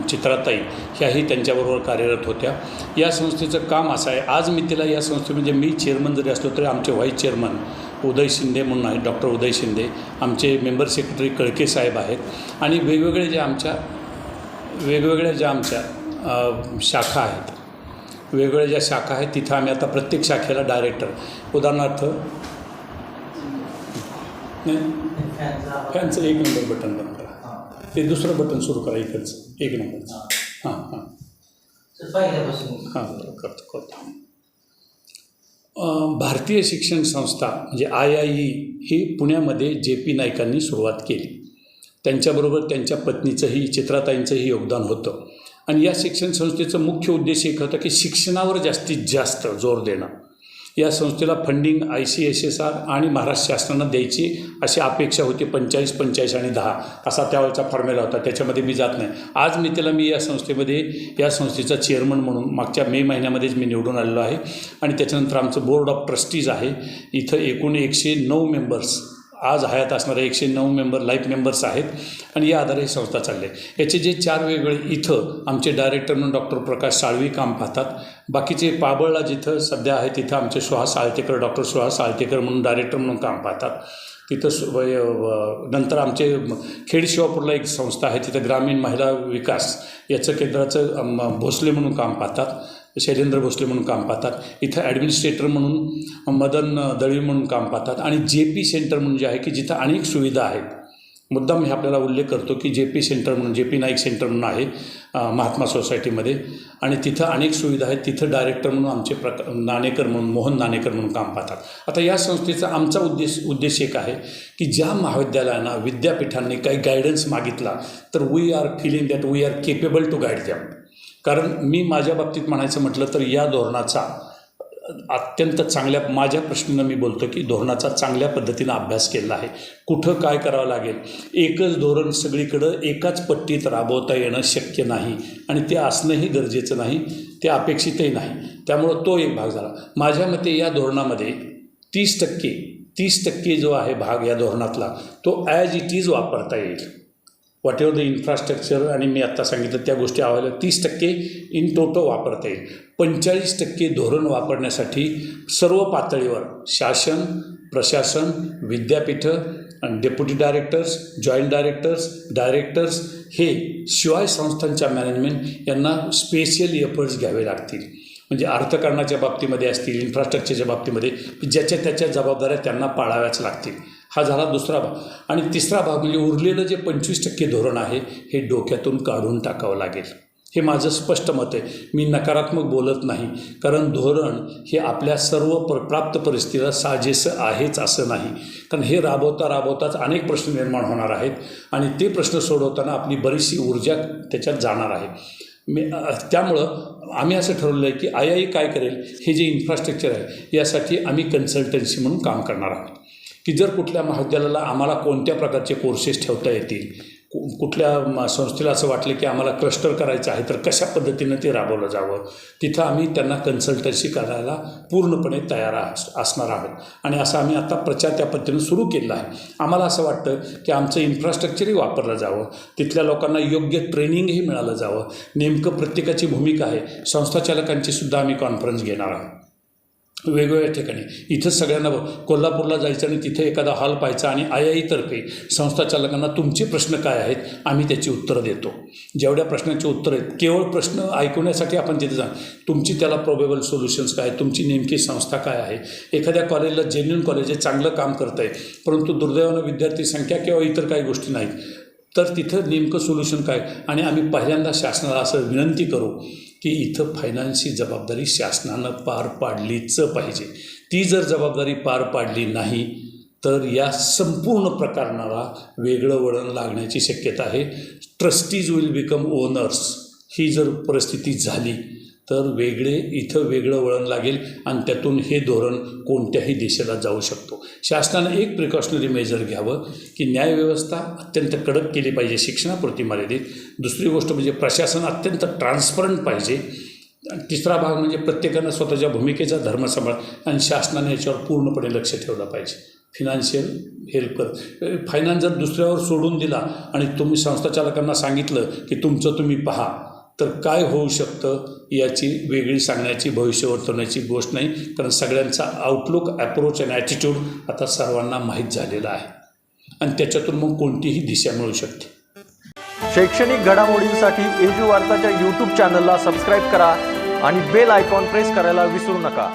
चित्राताई ह्याही त्यांच्याबरोबर कार्यरत होत्या. या संस्थेचं काम असं आहे, आज मी तिला या संस्थेमध्ये, मी चेअरमन जरी असलो तरी आमचे व्हाईस चेअरमन उदय शिंदे म्हणून आहेत, डॉक्टर उदय शिंदे, आमचे मेंबर सेक्रेटरी कळके साहेब आहेत, आणि वेगवेगळ्या ज्या आमच्या शाखा आहेत, वेगवेगळ्या ज्या शाखा आहेत तिथं आम्ही आता प्रत्येक शाखेला डायरेक्टर, उदाहरणार्थ फॅनचं 1 नंबर बटन बंद करा, ते दुसरं बटन सुरू करा इकडचं 1 नंबरचं. हां करतो. भारतीय शिक्षण संस्था म्हणजे IIE ही पुण्यामध्ये JP नाईकांनी सुरुवात केली. त्यांच्याबरोबर त्यांच्या पत्नीचंही, चित्राताईंचंही योगदान होतं. आणि या शिक्षण संस्थेचं मुख्य उद्देश एक होता की शिक्षणावर जास्तीत जास्त जोर देणं. या संस्थेला फंडिंग ICSSR आणि महाराष्ट्र शासनानं द्यायची अशी अपेक्षा होती. 45, 45 आणि 10 असा त्यावेळेचा फॉर्म्युला होता. त्याच्यामध्ये मी जात नाही. आज मी या संस्थेमध्ये या संस्थेचा चेअरमन म्हणून मागच्या मे महिन्यामध्येच मी निवडून आलेलो आहे. आणि त्याच्यानंतर आमचं बोर्ड ऑफ ट्रस्टीज आहे. इथं एकूण 109 मेंबर्स आज हयात असणारे 109 मेंबर लाईफ मेंबर्स आहेत. आणि या आधारे ही संस्था चालली आहे. याचे जे 4 वेगवेगळे इथं आमचे डायरेक्टर म्हणून डॉक्टर प्रकाश साळवी काम पाहतात. बाकीचे पाबळला जिथं सध्या आहे तिथं आमचे सुहास साळतेकर डॉक्टर सुहास साळतेकर म्हणून डायरेक्टर म्हणून काम पाहतात. तिथं नंतर आमचे खेड शिवापूरला एक संस्था आहे तिथं ग्रामीण महिला विकास याचं केंद्राचं भोसले म्हणून काम पाहतात. शैलेंद्र भोसले म्हणून काम पाहतात. इथं ॲडमिनिस्ट्रेटर म्हणून मदन दळवी म्हणून काम पाहतात. आणि JP सेंटर म्हणून जे आहे की जिथं अनेक सुविधा आहेत. मुद्दाम हे आपल्याला उल्लेख करतो की JP सेंटर म्हणून JP नाईक सेंटर म्हणून आहे महात्मा सोसायटीमध्ये. आणि तिथं अनेक सुविधा आहेत. तिथं डायरेक्टर म्हणून आमचे नाणेकर म्हणून मोहन नाणेकर म्हणून काम पाहतात. आता या संस्थेचा आमचा उद्देश एक आहे की ज्या महाविद्यालयांना विद्यापीठांनी काही गायडन्स मागितला तर we are feeling that we are capable to guide them. कारण मी माझ्या बाबतीत म्हणायचं म्हटलं तर या धोरणाचा अत्यंत चांगल्या माझ्या प्रश्नानं मी बोलतो की धोरणाचा चांगल्या पद्धतीनं अभ्यास केला आहे. कुठं काय करावं लागेल. एकच धोरण सगळीकडं एकाच पट्टीत राबवता येणं शक्य नाही आणि ते असणंही गरजेचं नाही, ते अपेक्षितही नाही. त्यामुळं तो एक भाग झाला. माझ्या मते या धोरणामध्ये 30% जो आहे भाग या धोरणातला तो ॲज इट इज वापरता येईल. व्हॉट एव्हर द इन्फ्रास्ट्रक्चर आणि मी आत्ता सांगितलं त्या गोष्टी आवायला 30% इन टोटल वापरता येईल. 45% धोरण वापरण्यासाठी सर्व पातळीवर शासन, प्रशासन, विद्यापीठं, डेप्युटी डायरेक्टर्स, जॉईंट डायरेक्टर्स हे शिवाय संस्थांच्या मॅनेजमेंट यांना स्पेशल एफर्ट्स घ्यावे लागतील. म्हणजे अर्थकारणाच्या बाबतीमध्ये असतील, इन्फ्रास्ट्रक्चरच्या बाबतीमध्ये ज्याच्या त्याच्या जबाबदाऱ्या त्यांना पाळाव्याच लागतील. हा झाला दुसरा भाग. आणि तिसरा भाग म्हणजे उरलेलं जे 25% धोरण आहे हे डोक्यातून काढून टाकावं लागेल. हे माझं स्पष्ट मत आहे. मी नकारात्मक बोलत नाही. कारण धोरण हे आपल्या सर्व प्राप्त परिस्थितीला साजेसं आहेच असं नाही. कारण हे राबवताच अनेक प्रश्न निर्माण होणार आहेत आणि ते प्रश्न सोडवताना आपली बरीचशी ऊर्जा त्याच्यात जाणार आहे. त्यामुळं आम्ही असं ठरवलं आहे की IIE काय करेल, हे जे इन्फ्रास्ट्रक्चर आहे यासाठी आम्ही कन्सल्टन्सी म्हणून काम करणार आहोत. की जर कुठल्या महाविद्यालयाला आम्हाला कोणत्या प्रकारचे कोर्सेस ठेवता येतील, कुठल्या संस्थेला असं वाटलं की आम्हाला क्लस्टर करायचं आहे तर कशा पद्धतीनं ते राबवलं जावं, तिथं आम्ही त्यांना कन्सल्टन्सी करायला पूर्णपणे तयार असणार आहोत. आणि असं आम्ही आता प्रचार त्या पद्धतीनं सुरू केला आहे. आम्हाला असं वाटतं की आमचं इन्फ्रास्ट्रक्चरही वापरलं जावं, तिथल्या लोकांना योग्य ट्रेनिंगही मिळालं जावं. नेमकं प्रत्येकाची भूमिका आहे. संस्थाचालकांची सुद्धा आम्ही कॉन्फरन्स घेणार आहोत वेगवेगळ्या ठिकाणी. इथंच सगळ्यांना कोल्हापूरला जायचं आणि तिथे एखादा हॉल पाहायचा आणि IIE तर्फे संस्थाचालकांना तुमचे प्रश्न काय आहेत आम्ही त्याची उत्तरं देतो. जेवढ्या प्रश्नांची उत्तरं आहेत केवळ प्रश्न ऐकवण्यासाठी आपण तिथे जा. तुमची त्याला प्रोबेबल सोल्युशन्स काय, तुमची नेमकी संस्था काय आहे. एखाद्या कॉलेजला जेन्युइन कॉलेज आहे, चांगलं काम करतं आहे, परंतु दुर्दैवानं विद्यार्थी संख्या किंवा इतर काही गोष्टी नाहीत, तर तिथं नेमकं सोल्युशन काय. आणि आम्ही पहिल्यांदा शासनाला असं विनंती करू की इथं फायनान्सची जबाबदारी शासनानं पार पाडलीच पाहिजे. ती जर जबाबदारी पार पाडली नाही तर या संपूर्ण प्रकरणाला वेगळं वळण लागण्याची शक्यता आहे. Trustees will become owners. ही जर परिस्थिती झाली तर इथं वेगळं वळण लागेल आणि त्यातून हे धोरण कोणत्याही दिशेला जाऊ शकतो. शासनानं एक प्रिकॉशनरी मेजर घ्यावं की न्यायव्यवस्था अत्यंत कडक केली पाहिजे शिक्षणापुरती मर्यादित. दुसरी गोष्ट म्हणजे प्रशासन अत्यंत ट्रान्सपरंट पाहिजे. तिसरा भाग म्हणजे प्रत्येकानं स्वतःच्या भूमिकेचा धर्म सांभाळ आणि शासनाने याच्यावर पूर्णपणे लक्ष ठेवलं पाहिजे. फिनान्शियल हेल्प फायनान्स जर दुसऱ्यावर सोडून दिला आणि तुम्ही संस्थाचालकांना सांगितलं की तुमचं तुम्ही पहा तर काय होऊ शकतं याची वेगळी सांगण्याची भविष्य वर्तवण्याची गोष्ट नाही. कारण सगळ्यांचा आउटलुक, ॲप्रोच आणि ॲटिट्यूड आता सर्वांना माहीत झालेला आहे आणि त्याच्यातून मग कोणतीही दिशा मिळू शकते. शैक्षणिक घडामोडींसाठी एजू वार्ताच्या यूट्यूब चॅनलला सबस्क्राईब करा आणि बेल आयकॉन प्रेस करायला विसरू नका.